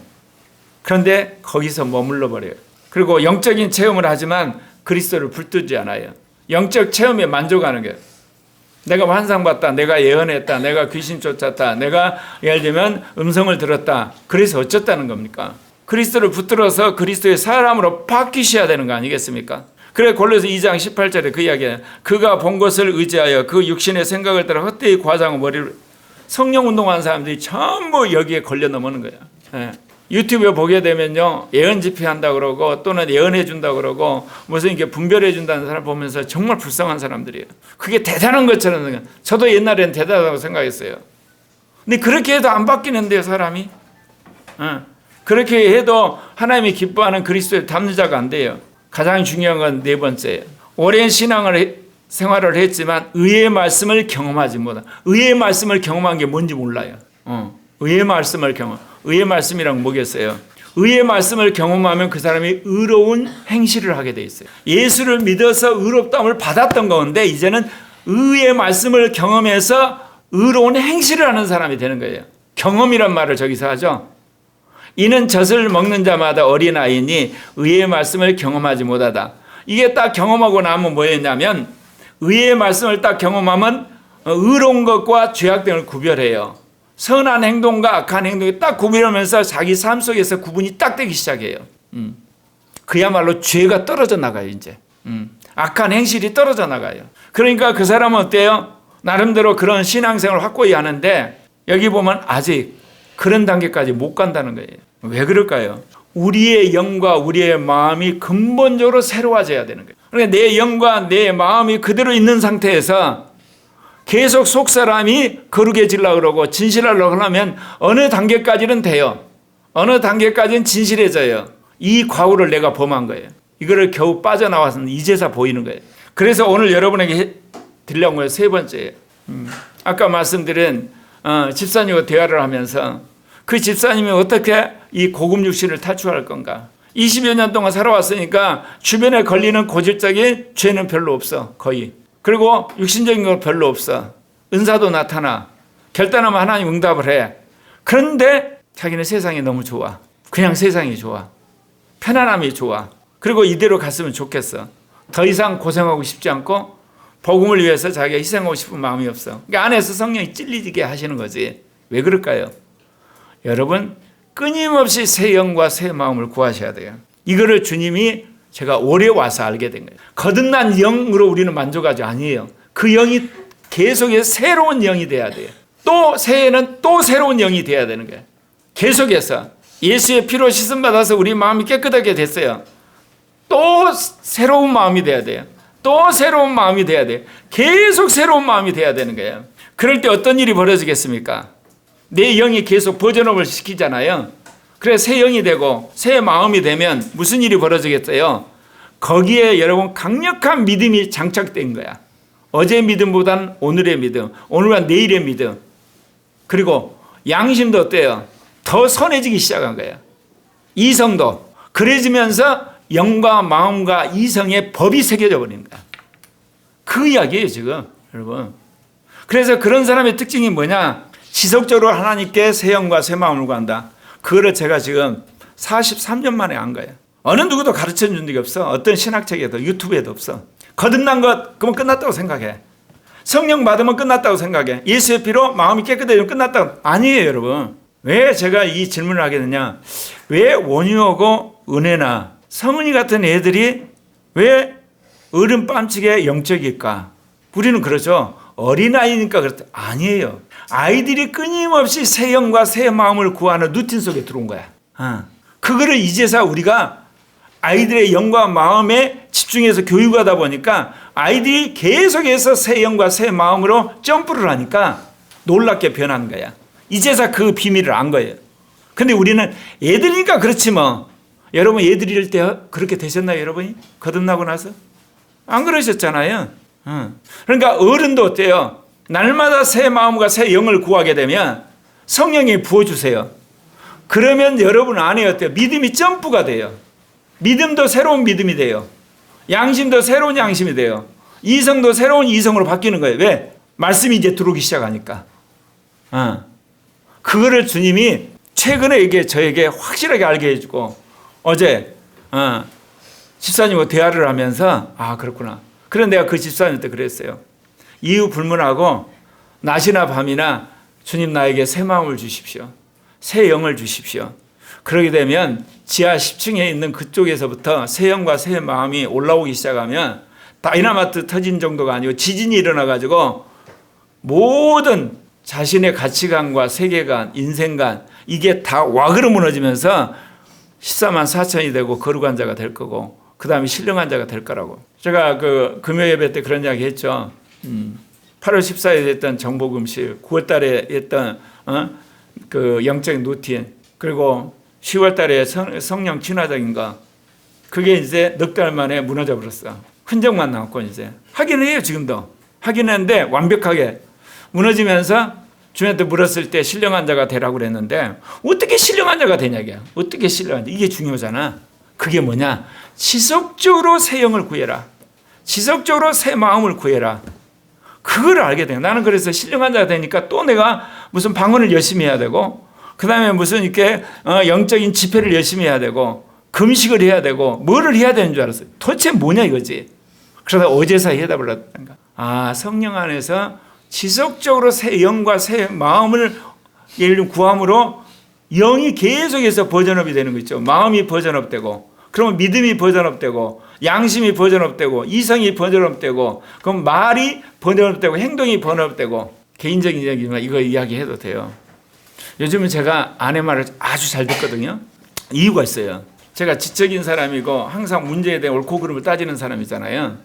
그런데 거기서 머물러 버려요. 그리고 영적인 체험을 하지만 그리스도를 붙들지 않아요. 영적 체험에 만족하는 거예요. 내가 환상봤다, 내가 예언했다, 내가 귀신 쫓았다, 내가 예를 들면 음성을 들었다. 그래서 어쩌다는 겁니까? 그리스도를 붙들어서 그리스도의 사람으로 바뀌셔야 되는 거 아니겠습니까? 그래 골로새 2장 18절에 그 이야기예요. 그가 본 것을 의지하여 그 육신의 생각을 따라 헛되이 과장하고 머리를 성령 운동하는 사람들이 전부 여기에 걸려 넘어오는 거예요. 예. 유튜브에 보게 되면요, 예언 집회한다 그러고 또는 예언해 준다 그러고 무슨 이렇게 분별해 준다는 사람 보면서 정말 불쌍한 사람들이에요. 그게 대단한 것처럼 저도 옛날에는 대단하다고 생각했어요. 근데 그렇게 해도 안 바뀌는데요, 사람이. 그렇게 해도 하나님이 기뻐하는 그리스도의 담자가 안 돼요. 가장 중요한 건 네 번째예요. 오랜 생활을 했지만 의의 말씀을 경험하지 못한. 의의 말씀을 경험한 게 뭔지 몰라요. 의의 말씀을 의의 말씀이란 뭐겠어요? 의의 말씀을 경험하면 그 사람이 의로운 행실을 하게 돼 있어요. 예수를 믿어서 의롭다함을 받았던 건데 이제는 의의 말씀을 경험해서 의로운 행실을 하는 사람이 되는 거예요. 경험이란 말을 저기서 하죠. 이는 젖을 먹는 자마다 어린아이니 의의 말씀을 경험하지 못하다. 이게 딱 경험하고 나면 뭐였냐면 의의 말씀을 딱 경험하면 의로운 것과 죄악 등을 구별해요. 선한 행동과 악한 행동이 딱 구별하면서 자기 삶 속에서 구분이 딱 되기 시작해요. 그야말로 죄가 떨어져 나가요, 이제. 악한 행실이 떨어져 나가요. 그러니까 그 사람은 어때요? 나름대로 그런 신앙생활을 확고히 하는데 여기 보면 아직 그런 단계까지 못 간다는 거예요. 왜 그럴까요? 우리의 영과 우리의 마음이 근본적으로 새로워져야 되는 거예요. 그러니까 내 영과 내 마음이 그대로 있는 상태에서 계속 속 사람이 거룩해지려고 그러고 진실하려고 하면 어느 단계까지는 돼요. 어느 단계까지는 진실해져요. 이 과오를 내가 범한 거예요. 이거를 겨우 빠져나와서는 이제서 보이는 거예요. 그래서 오늘 여러분에게 드리려고 해요. 세 번째예요. 아까 말씀드린 집사님과 대화를 하면서 그 집사님이 어떻게 이 고급 육신을 탈출할 건가. 20여 년 동안 살아왔으니까 주변에 걸리는 고질적인 죄는 별로 없어. 거의. 그리고 육신적인 거 별로 없어. 은사도 나타나. 결단하면 하나님 응답을 해. 그런데 자기는 세상이 너무 좋아. 그냥 세상이 좋아. 편안함이 좋아. 그리고 이대로 갔으면 좋겠어. 더 이상 고생하고 싶지 않고 복음을 위해서 자기가 희생하고 싶은 마음이 없어. 그러니까 안에서 성령이 찔리게 하시는 거지. 왜 그럴까요? 여러분 끊임없이 새 영과 새 마음을 구하셔야 돼요. 이거를 주님이 제가 오래 와서 알게 된 거예요. 거듭난 영으로 우리는 만족하지 아니에요. 그 영이 계속해서 새로운 영이 돼야 돼요. 또 새해는 또 새로운 영이 돼야 되는 거예요. 계속해서 예수의 피로 씻음 받아서 우리 마음이 깨끗하게 됐어요. 또 새로운 마음이 돼야 돼요. 또 새로운 마음이 돼야 돼요. 계속 새로운 마음이 돼야 되는 거예요. 그럴 때 어떤 일이 벌어지겠습니까? 내 영이 계속 버전업을 시키잖아요. 그래서 새 영이 되고 새 마음이 되면 무슨 일이 벌어지겠어요? 거기에 여러분 강력한 믿음이 장착된 거야. 어제의 믿음보다는 오늘의 믿음, 오늘과 내일의 믿음. 그리고 양심도 어때요? 더 선해지기 시작한 거야. 이성도. 그래지면서 영과 마음과 이성의 법이 새겨져 버리는 거야. 그 이야기예요 지금 여러분. 그래서 그런 사람의 특징이 뭐냐? 지속적으로 하나님께 새 영과 새 마음을 구한다. 그거를 제가 지금 43년 만에 안 거예요. 어느 누구도 가르쳐 준 적이 없어. 어떤 신학책에도 유튜브에도 없어. 거듭난 것 그러면 끝났다고 생각해. 성령 받으면 끝났다고 생각해. 예수의 피로 마음이 깨끗해지면 끝났다고. 아니에요 여러분. 왜 제가 이 질문을 하게 되냐. 왜 원유하고 은혜나 성은이 같은 애들이 왜 어른 뺨치게 영적일까? 우리는 그러죠. 어린아이니까 그렇다. 아니에요. 아이들이 끊임없이 새 영과 새 마음을 구하는 루틴 속에 들어온 거야. 그거를 이제서 우리가 아이들의 영과 마음에 집중해서 교육하다 보니까 아이들이 계속해서 새 영과 새 마음으로 점프를 하니까 놀랍게 변하는 거야. 이제서 그 비밀을 안 거예요. 근데 우리는 애들이니까 그렇지 뭐. 여러분 애들일 때 그렇게 되셨나요 여러분이? 거듭나고 나서? 안 그러셨잖아요. 그러니까 어른도 어때요? 날마다 새 마음과 새 영을 구하게 되면 성령이 부어주세요. 그러면 여러분 안에 어때요? 믿음이 점프가 돼요. 믿음도 새로운 믿음이 돼요. 양심도 새로운 양심이 돼요. 이성도 새로운 이성으로 바뀌는 거예요. 왜? 말씀이 이제 들어오기 시작하니까. 그거를 주님이 최근에 이게 저에게 확실하게 알게 해주고 어제 집사님과 대화를 하면서 아 그렇구나. 그런 내가 그 집사님한테 그랬어요. 이유 불문하고 낮이나 밤이나 주님 나에게 새 마음을 주십시오. 새 영을 주십시오. 그러게 되면 지하 10층에 있는 그쪽에서부터 새 영과 새 마음이 올라오기 시작하면 다이나마트 터진 정도가 아니고 지진이 일어나가지고 모든 자신의 가치관과 세계관, 인생관 이게 다 와그러 무너지면서 14만 4천이 되고 거룩한 자가 될 거고 그 다음에 신령한 자가 될 거라고. 제가 그 금요 예배 때 그런 이야기 했죠. 8월 14일에 했던 정복음식, 9월 달에 했던 그 영적인 루틴, 그리고 10월 달에 성령 진화적인 거, 그게 이제 넉 달 만에 무너져 버렸어. 흔적만 남고 이제 하기는 해요. 지금도 하긴 했는데 완벽하게 무너지면서 주님한테 물었을 때 신령한 자가 되라고 그랬는데 어떻게 신령한 자가 되냐고요. 어떻게 신령한 자, 이게 중요하잖아. 그게 뭐냐, 지속적으로 새 영을 구해라, 지속적으로 새 마음을 구해라. 그걸 알게 돼요. 나는 그래서 신령한 자가 되니까 또 내가 무슨 방언을 열심히 해야 되고, 그 다음에 무슨 이렇게 영적인 집회를 열심히 해야 되고, 금식을 해야 되고, 뭐를 해야 되는 줄 알았어요. 도대체 뭐냐 이거지. 그러다 어제서 해답을 얻었던가. 아, 성령 안에서 지속적으로 새 영과 새 마음을 예를 들면 구함으로 영이 계속해서 버전업이 되는 거 있죠. 마음이 버전업되고, 그러면 믿음이 버전업되고, 양심이 버전업되고, 이성이 버전업되고, 그럼 말이 버전업되고, 행동이 버전업되고. 개인적인 이야기지만 이거 이야기해도 돼요. 요즘은 제가 아내 말을 아주 잘 듣거든요. 이유가 있어요. 제가 지적인 사람이고 항상 문제에 대해 옳고 그름을 따지는 사람이잖아요.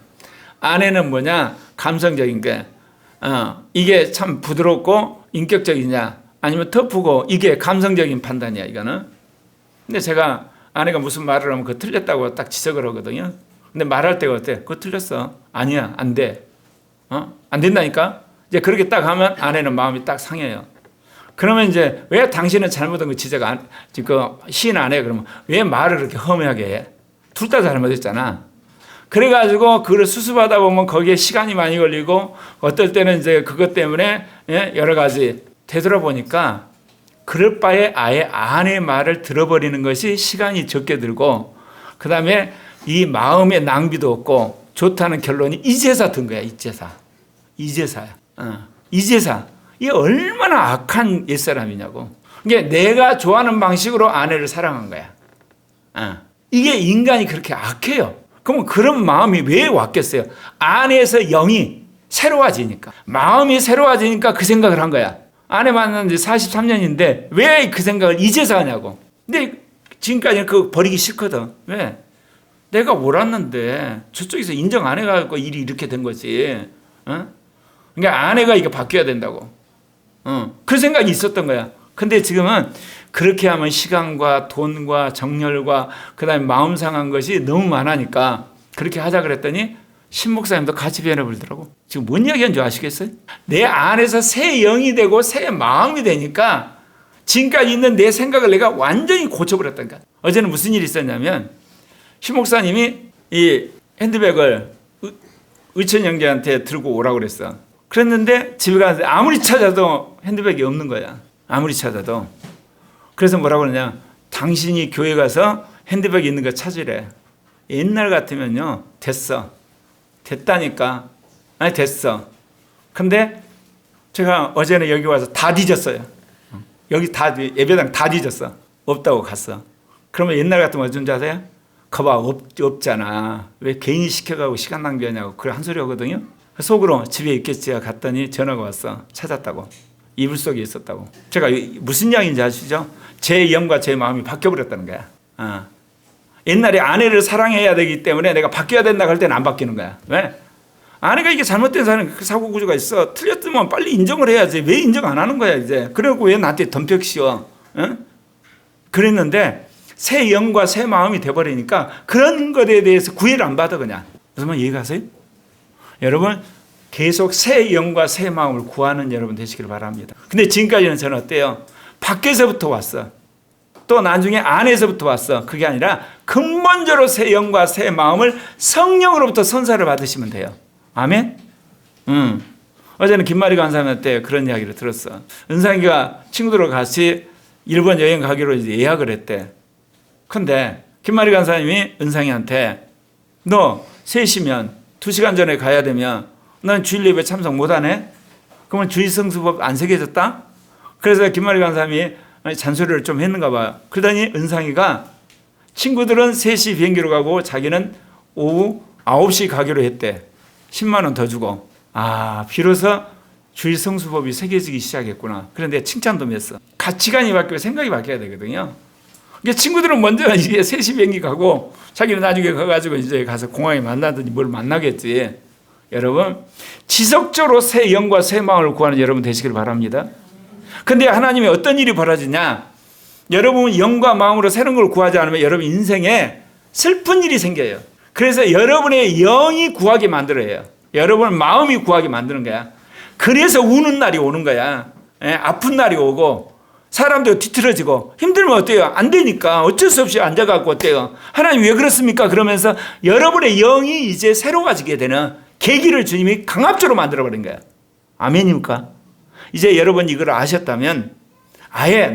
아내는 뭐냐, 감성적인 게 이게 참 부드럽고 인격적이냐, 아니면 터프고 이게 감성적인 판단이야 이거는. 근데 제가 아내가 무슨 말을 하면 그거 틀렸다고 딱 지적을 하거든요. 근데 말할 때가 어때? 그거 틀렸어. 아니야, 안 돼. 안 된다니까? 이제 그렇게 딱 하면 아내는 마음이 딱 상해요. 그러면 이제 왜 당신은 잘못한 거 지적 시인 안 해? 그러면 왜 말을 그렇게 험하게 해? 둘 다 잘못했잖아. 그래가지고 그걸 수습하다 보면 거기에 시간이 많이 걸리고 어떨 때는 이제 그것 때문에 여러 가지 되돌아보니까 그럴 바에 아예 아내의 말을 들어버리는 것이 시간이 적게 들고, 그 다음에 이 마음의 낭비도 없고 좋다는 결론이 이제사 든 거야. 이제사야. 이제사. 이게 얼마나 악한 옛사람이냐고. 이게 내가 좋아하는 방식으로 아내를 사랑한 거야. 이게 인간이 그렇게 악해요. 그러면 그런 마음이 왜 왔겠어요? 안에서 영이 새로워지니까. 마음이 새로워지니까 그 생각을 한 거야. 아내 만난 지 43년인데 왜 그 생각을 이제서 하냐고. 근데 지금까지는 그거 버리기 싫거든. 왜? 내가 옳았는데 저쪽에서 인정 안 해가지고 일이 이렇게 된 거지. 그러니까 아내가 이거 바뀌어야 된다고. 그 생각이 있었던 거야. 근데 지금은 그렇게 하면 시간과 돈과 정열과 그 다음에 마음 상한 것이 너무 많으니까 그렇게 하자 그랬더니 신목사님도 같이 변해버리더라고. 지금 뭔 이야기하는 줄 아시겠어요? 내 안에서 새 영이 되고 새 마음이 되니까 지금까지 있는 내 생각을 내가 완전히 고쳐버렸다니까. 어제는 무슨 일이 있었냐면 신목사님이 이 핸드백을 의천 형제한테 들고 오라고 그랬어. 그랬는데 집에 가서 아무리 찾아도 핸드백이 없는 거야. 아무리 찾아도. 그래서 뭐라고 그러냐, 당신이 교회 가서 핸드백이 있는 거 찾으래. 옛날 같으면요 됐다니까. 아니 됐어. 근데 제가 어제는 여기 와서 다 뒤졌어요. 여기 다 예배당 다 뒤졌어. 없다고 갔어. 그러면 옛날 같으면 어쩐 줄 아세요? 거봐 없잖아. 왜 괜히 시켜가고 시간 낭비하냐고 그래 한 소리 하거든요. 속으로 집에 있겠지 갔더니 전화가 왔어. 찾았다고. 이불 속에 있었다고. 제가 무슨 이야기인지 아시죠? 제 영과 제 마음이 바뀌어버렸다는 거야. 옛날에 아내를 사랑해야 되기 때문에 내가 바뀌어야 된다 할 때는 안 바뀌는 거야. 왜? 아내가 이게 잘못된 사고 구조가 있어. 틀렸으면 빨리 인정을 해야지. 왜 인정 안 하는 거야 이제. 그리고 왜 나한테 덤벽 씌워. 그랬는데 새 영과 새 마음이 돼버리니까 그런 것에 대해서 구애를 안 받아 그냥. 무슨 말 이해가세요? 여러분 계속 새 영과 새 마음을 구하는 여러분 되시길 바랍니다. 근데 지금까지는 저는 어때요? 밖에서부터 왔어. 또 나중에 안에서부터 왔어. 그게 아니라 근본적으로 새 영과 새 마음을 성령으로부터 선사를 받으시면 돼요. 아멘? 어제는 김마리 간사님한테 그런 이야기를 들었어. 은상이가 친구들과 같이 일본 여행 가기로 이제 예약을 했대. 근데 김마리 간사님이 은상이한테 너 3시면 2시간 전에 가야 되면 너는 주일 예배 참석 못하네? 그러면 주의성수법 안 새겨졌다? 그래서 김만희 간사님이 잔소리를 좀 했는가 봐요. 그러더니 은상이가 친구들은 3시 비행기로 가고 자기는 오후 9시 가기로 했대. 10만 원 더 주고. 비로소 주의성수법이 새겨지기 시작했구나. 그런데 칭찬도 냈어. 가치관이 바뀌고 생각이 바뀌어야 되거든요. 그러니까 친구들은 먼저 이제 3시 비행기 가고 자기는 나중에 가가지고 이제 가서 공항에 만나든지 뭘 만나겠지. 여러분, 지속적으로 새 영과 새 마음을 구하는 여러분 되시길 바랍니다. 근데 하나님이 어떤 일이 벌어지냐? 여러분 영과 마음으로 새로운 걸 구하지 않으면 여러분 인생에 슬픈 일이 생겨요. 그래서 여러분의 영이 구하게 만들어요. 여러분 마음이 구하게 만드는 거야. 그래서 우는 날이 오는 거야. 아픈 날이 오고 사람들 뒤틀어지고 힘들면 어때요? 안 되니까 어쩔 수 없이 앉아갖고 어때요? 하나님 왜 그렇습니까? 그러면서 여러분의 영이 이제 새로워지게 되는 계기를 주님이 강압적으로 만들어버린 거야. 아멘입니까? 이제 여러분 이걸 아셨다면 아예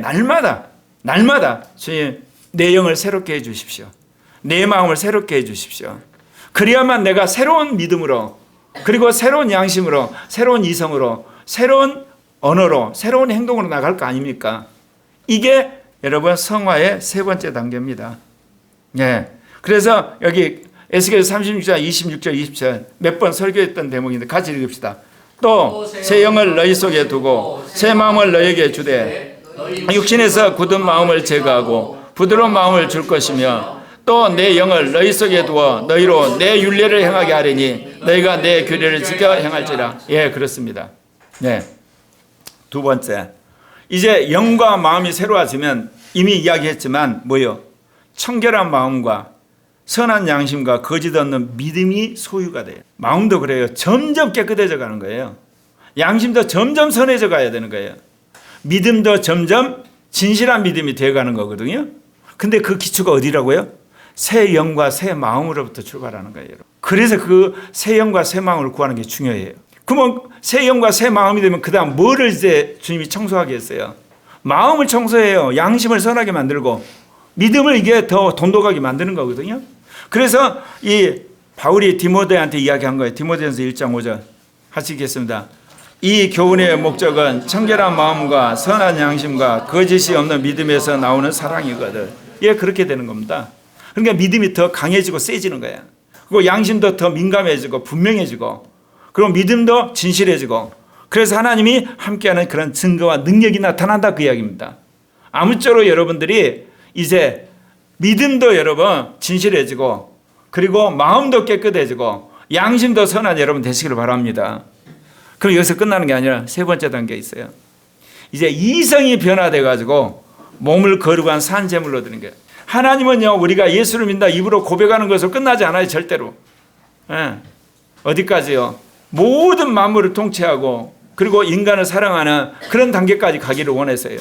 날마다 주님 내 영을 새롭게 해주십시오. 내 마음을 새롭게 해주십시오. 그래야만 내가 새로운 믿음으로 그리고 새로운 양심으로 새로운 이성으로 새로운 언어로 새로운 행동으로 나갈 거 아닙니까? 이게 여러분 성화의 세 번째 단계입니다. 그래서 여기 에스겔 36장 26절 27절 몇 번 설교했던 대목인데 같이 읽읍시다. 또 새 영을 너희 속에 두고 새 마음을 너희에게 주되 육신에서 굳은 마음을 제거하고 부드러운 마음을 줄 것이며 또 내 영을 너희 속에 두어 너희로 내 율례를 행하게 하리니 너희가 내 규례를 지켜 행할지라. 그렇습니다. 두 번째, 이제 영과 마음이 새로워지면 이미 이야기했지만 뭐요? 청결한 마음과 선한 양심과 거짓 없는 믿음이 소유가 돼요. 마음도 그래요. 점점 깨끗해져 가는 거예요. 양심도 점점 선해져 가야 되는 거예요. 믿음도 점점 진실한 믿음이 되어가는 거거든요. 근데 그 기초가 어디라고요? 새 영과 새 마음으로부터 출발하는 거예요. 그래서 그 새 영과 새 마음을 구하는 게 중요해요. 그러면 새 영과 새 마음이 되면 그 다음 뭐를 이제 주님이 청소하게 했어요? 마음을 청소해요. 양심을 선하게 만들고 믿음을 이게 더 돈독하게 만드는 거거든요. 그래서 이 바울이 디모데한테 이야기한 거예요. 디모데전서 1장 5절 하시겠습니다. 이 교훈의 목적은 청결한 마음과 선한 양심과 거짓이 없는 믿음에서 나오는 사랑이거든. 그렇게 되는 겁니다. 그러니까 믿음이 더 강해지고 세지는 거야. 그리고 양심도 더 민감해지고 분명해지고 그리고 믿음도 진실해지고 그래서 하나님이 함께하는 그런 증거와 능력이 나타난다 그 이야기입니다. 아무쪼록 여러분들이 이제 믿음도 여러분 진실해지고 그리고 마음도 깨끗해지고 양심도 선한 여러분 되시기를 바랍니다. 그럼 여기서 끝나는 게 아니라 세 번째 단계에 있어요. 이제 이성이 변화돼 가지고 몸을 거룩한 산 제물로 드리는 거예요. 하나님은요 우리가 예수를 믿는다 입으로 고백하는 것으로 끝나지 않아요. 절대로. 어디까지요? 모든 만물을 통치하고 그리고 인간을 사랑하는 그런 단계까지 가기를 원해서요.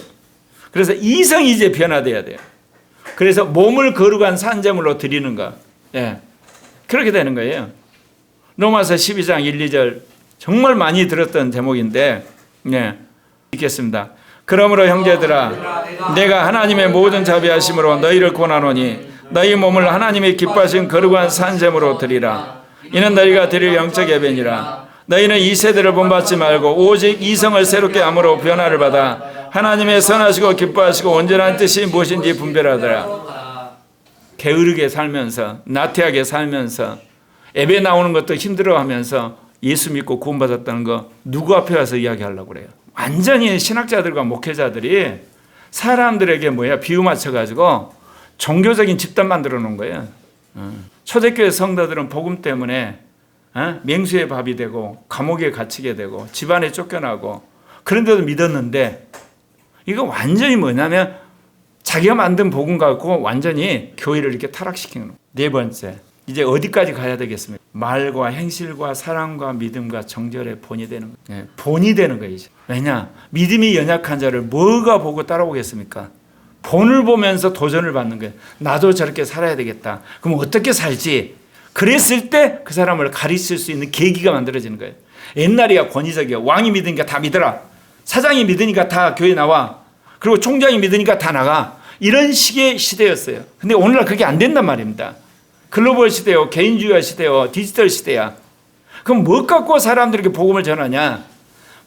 그래서 이성이 이제 변화돼야 돼요. 그래서 몸을 거룩한 산 제물로 드리는 것. 그렇게 되는 거예요. 로마서 12장 1, 2절 정말 많이 들었던 제목인데 읽겠습니다. 그러므로 형제들아 내가 하나님의 모든 자비하심으로 너희를 권하노니 너희 몸을 하나님의 기뻐하신 거룩한 산 제물로 드리라. 이는 너희가 드릴 영적 예배니라. 너희는 이 세대를 본받지 말고 오직 이성을 새롭게 함으로 변화를 받아 하나님의 선하시고 기뻐하시고 온전한 뜻이 무엇인지 분별하더라. 게으르게 살면서 나태하게 살면서 예배 나오는 것도 힘들어하면서 예수 믿고 구원받았다는 거 누구 앞에 와서 이야기하려고 그래요? 완전히 신학자들과 목회자들이 사람들에게 비유 맞춰가지고 종교적인 집단 만들어 놓은 거예요. 초대교회 성도들은 복음 때문에 맹수의 밥이 되고 감옥에 갇히게 되고 집안에 쫓겨나고 그런데도 믿었는데 이거 완전히 뭐냐면 자기가 만든 복음 갖고 완전히 교회를 이렇게 타락시키는 거예요. 네 번째, 이제 어디까지 가야 되겠습니까? 말과 행실과 사랑과 믿음과 정절의 본이 되는 거예요. 본이 되는 거예요. 이제. 왜냐? 믿음이 연약한 자를 뭐가 보고 따라오겠습니까? 본을 보면서 도전을 받는 거예요. 나도 저렇게 살아야 되겠다. 그럼 어떻게 살지? 그랬을 때 그 사람을 가르칠 수 있는 계기가 만들어지는 거예요. 옛날이야 권위적이야. 왕이 믿으니까 다 믿어라. 사장이 믿으니까 다 교회 나와. 그리고 총장이 믿으니까 다 나가. 이런 식의 시대였어요. 근데 오늘날 그게 안 된단 말입니다. 글로벌 시대요, 개인주의 시대요, 디지털 시대야. 그럼 뭐 갖고 사람들에게 복음을 전하냐?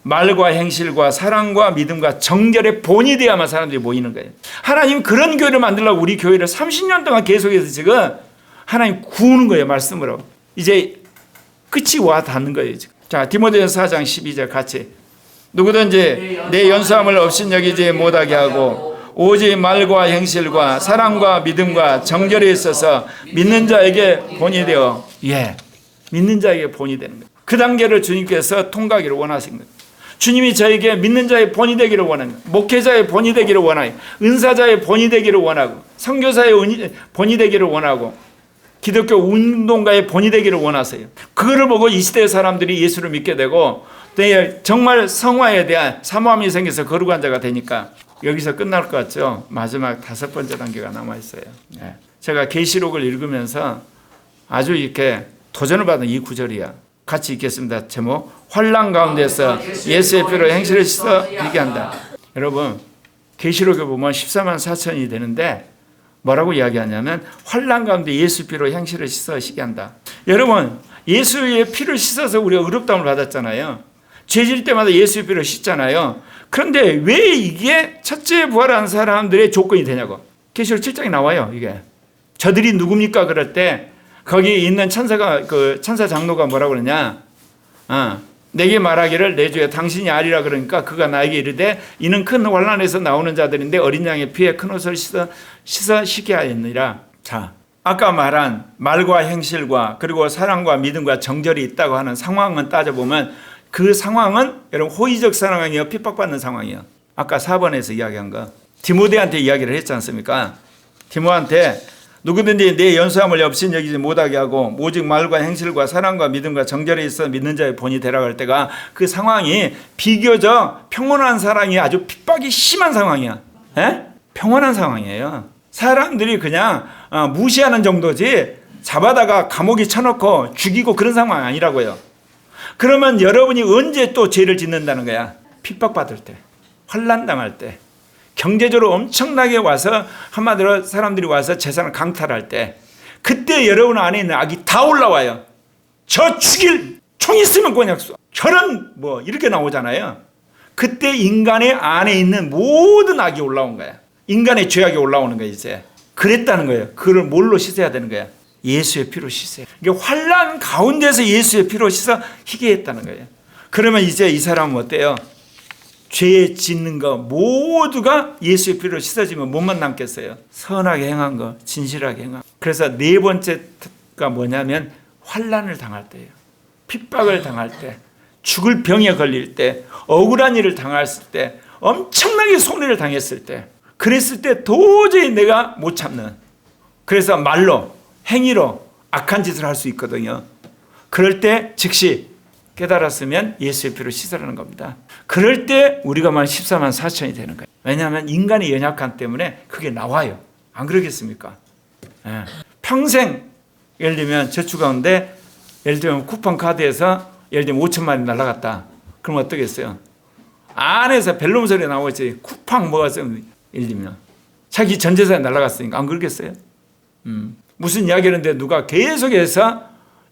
말과 행실과 사랑과 믿음과 정결의 본이 돼야만 사람들이 모이는 거예요. 하나님 그런 교회를 만들려고 우리 교회를 30년 동안 계속해서 지금 하나님 구우는 거예요, 말씀으로. 이제 끝이 와 닿는 거예요, 지금. 자, 디모데전서 4장 12절 같이. 누구든지 내 연수함을 업신여기지 못하게 하고 오직 말과 행실과 사랑과 믿음과 정결에 있어서 믿는 자에게 본이 되어, 믿는 자에게 본이 되는 거예요. 그 단계를 주님께서 통과하기를 원하신 거예요. 주님이 저에게 믿는 자의 본이 되기를 원하는 거예요. 목회자의 본이 되기를 원하고, 은사자의 본이 되기를 원하고, 선교사의 본이 되기를 원하고, 기독교 운동가의 본이 되기를 원하세요. 그거를 보고 이 시대의 사람들이 예수를 믿게 되고 정말 성화에 대한 사모함이 생겨서 거룩한 자가 되니까 여기서 끝날 것 같죠? 마지막 5번째 단계가 남아있어요. 제가 계시록을 읽으면서 아주 이렇게 도전을 받은 이 구절이야. 같이 읽겠습니다. 제목, 환난 가운데서 예수의 피로 행실을 씻어 이기게 한다. 여러분, 계시록에 보면 14만 4천이 되는데 뭐라고 이야기하냐면 환난 가운데 예수 피로 행실을 씻어 시게 한다. 여러분, 예수의 피를 씻어서 우리가 의롭다움을 받았잖아요. 죄질 때마다 예수의 피로 씻잖아요. 그런데 왜 이게 첫째 부활한 사람들의 조건이 되냐고. 계시록 7장에 나와요. 이게 저들이 누굽니까? 그럴 때 거기 있는 천사가 천사 장로가 뭐라고 그러냐? 내게 말하기를 내 주에 당신이 아리라. 그러니까 그가 나에게 이르되 이는 큰 환난에서 나오는 자들인데 어린 양의 피에 큰 옷을 씻어 시게 하였느니라. 자, 아까 말한 말과 행실과 그리고 사랑과 믿음과 정절이 있다고 하는 상황은 따져보면 그 상황은 여러분 호의적 상황이요, 핍박받는 상황이요. 아까 4번에서 이야기한 거 디모데한테 이야기를 했지 않습니까? 디모한테 누구든지 내 연수함을 업신여기지 못하게 하고 오직 말과 행실과 사랑과 믿음과 정절에 있어 믿는 자의 본이 되라고 할 때가 그 상황이 비교적 평온한 사랑이 아주 핍박이 심한 상황이야. 평온한 상황이에요. 사람들이 그냥 무시하는 정도지 잡아다가 감옥에 쳐놓고 죽이고 그런 상황이 아니라고요. 그러면 여러분이 언제 또 죄를 짓는다는 거야? 핍박받을 때, 환난 당할 때, 경제적으로 엄청나게 와서 한마디로 사람들이 와서 재산을 강탈할 때, 그때 여러분 안에 있는 악이 다 올라와요. 저 죽일 총 있으면 그냥 쏴. 저런 뭐 이렇게 나오잖아요. 그때 인간의 안에 있는 모든 악이 올라온 거야. 인간의 죄악이 올라오는 거야 이제. 그랬다는 거예요. 그걸 뭘로 씻어야 되는 거야? 예수의 피로 씻어요. 이게 환난 가운데서 예수의 피로 씻어 희게 했다는 거예요. 그러면 이제 이 사람은 어때요? 죄 짓는 거 모두가 예수의 피로 씻어지면 뭐만 남겠어요? 선하게 행한 거, 진실하게 행한 거. 그래서 네 번째가 뭐냐면 환난을 당할 때예요. 핍박을 당할 때, 죽을 병에 걸릴 때, 억울한 일을 당했을 때, 엄청나게 손해를 당했을 때, 그랬을 때 도저히 내가 못 참는, 그래서 말로 행위로 악한 짓을 할 수 있거든요. 그럴 때 즉시 깨달았으면 예수의 피로 씻으라는 겁니다. 그럴 때 우리가 만 14만 4천이 되는 거예요. 왜냐하면 인간의 연약함 때문에 그게 나와요. 안 그러겠습니까? 평생 예를 들면 저축하는데 예를 들면 쿠폰 카드에서 예를 들면 5천만 원이 날아갔다. 그럼 어떻겠어요? 안에서 벨룸 소리 나오지. 쿠팡 뭐가 좀 예를 들면 자기 전 재산이 날아갔으니까 안 그러겠어요? 무슨 이야기 하는데 누가 계속해서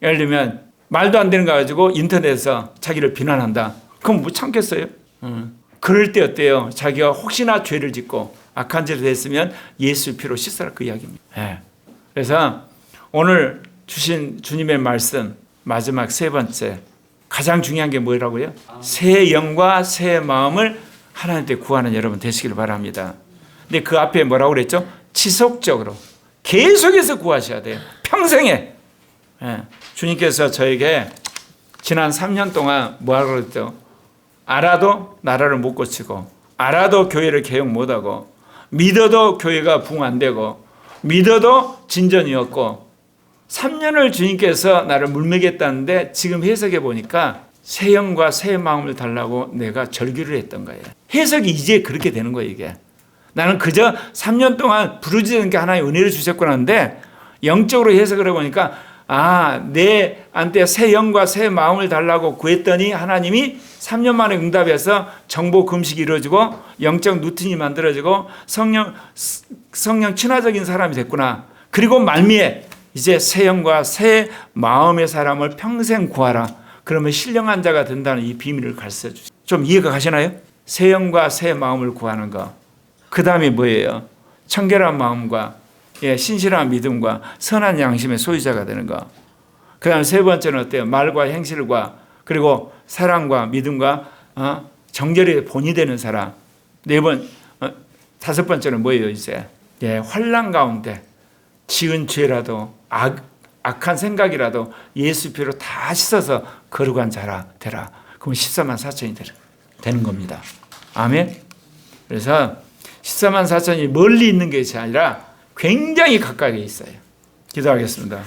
예를 들면 말도 안 되는 거 가지고 인터넷에서 자기를 비난한다. 그럼 못 참겠어요? 그럴 때 어때요? 자기가 혹시나 죄를 짓고 악한 짓을 했으면 예수의 피로 씻어라 그 이야기입니다. 그래서 오늘 주신 주님의 말씀 마지막 세 번째 가장 중요한 게 뭐라고요? 새 영과 새 마음을 하나님께 구하는 여러분 되시길 바랍니다. 근데 그 앞에 뭐라고 그랬죠? 지속적으로 계속해서 구하셔야 돼요. 평생에. 주님께서 저에게 지난 3년 동안 뭐라고 그랬죠? 알아도 나라를 못 고치고, 알아도 교회를 개혁 못하고, 믿어도 교회가 부흥 안 되고, 믿어도 진전이 없고, 3년을 주님께서 나를 물먹였다는데 지금 해석해 보니까 새 영과 새 마음을 달라고 내가 절규를 했던 거예요. 해석이 이제 그렇게 되는 거예요, 이게. 나는 그저 3년 동안 부르짖은 게 하나의 은혜를 주셨구나 하는데 영적으로 해석을 해보니까 내한테 새 영과 새 마음을 달라고 구했더니 하나님이 3년 만에 응답해서 정보 금식이 이루어지고 영적 루틴이 만들어지고 성령 친화적인 사람이 됐구나. 그리고 말미에 이제 새 영과 새 마음의 사람을 평생 구하라. 그러면 신령한 자가 된다는 이 비밀을 가르쳐 주세요. 좀 이해가 가시나요? 새 영과 새 마음을 구하는 거. 그 다음에 뭐예요? 청결한 마음과 신실한 믿음과 선한 양심의 소유자가 되는 거. 그 다음 세 번째는 어때요? 말과 행실과 그리고 사랑과 믿음과 정결의 본이 되는 사람. 다섯 번째는 뭐예요? 이제 환난 가운데 지은 죄라도 악한 생각이라도 예수 피로 다 씻어서 거룩한 자라 되라. 그럼 14만 4천이 되는 겁니다. 아멘. 그래서 14만 4천이 멀리 있는 것이 아니라 굉장히 가까이 있어요. 기도하겠습니다.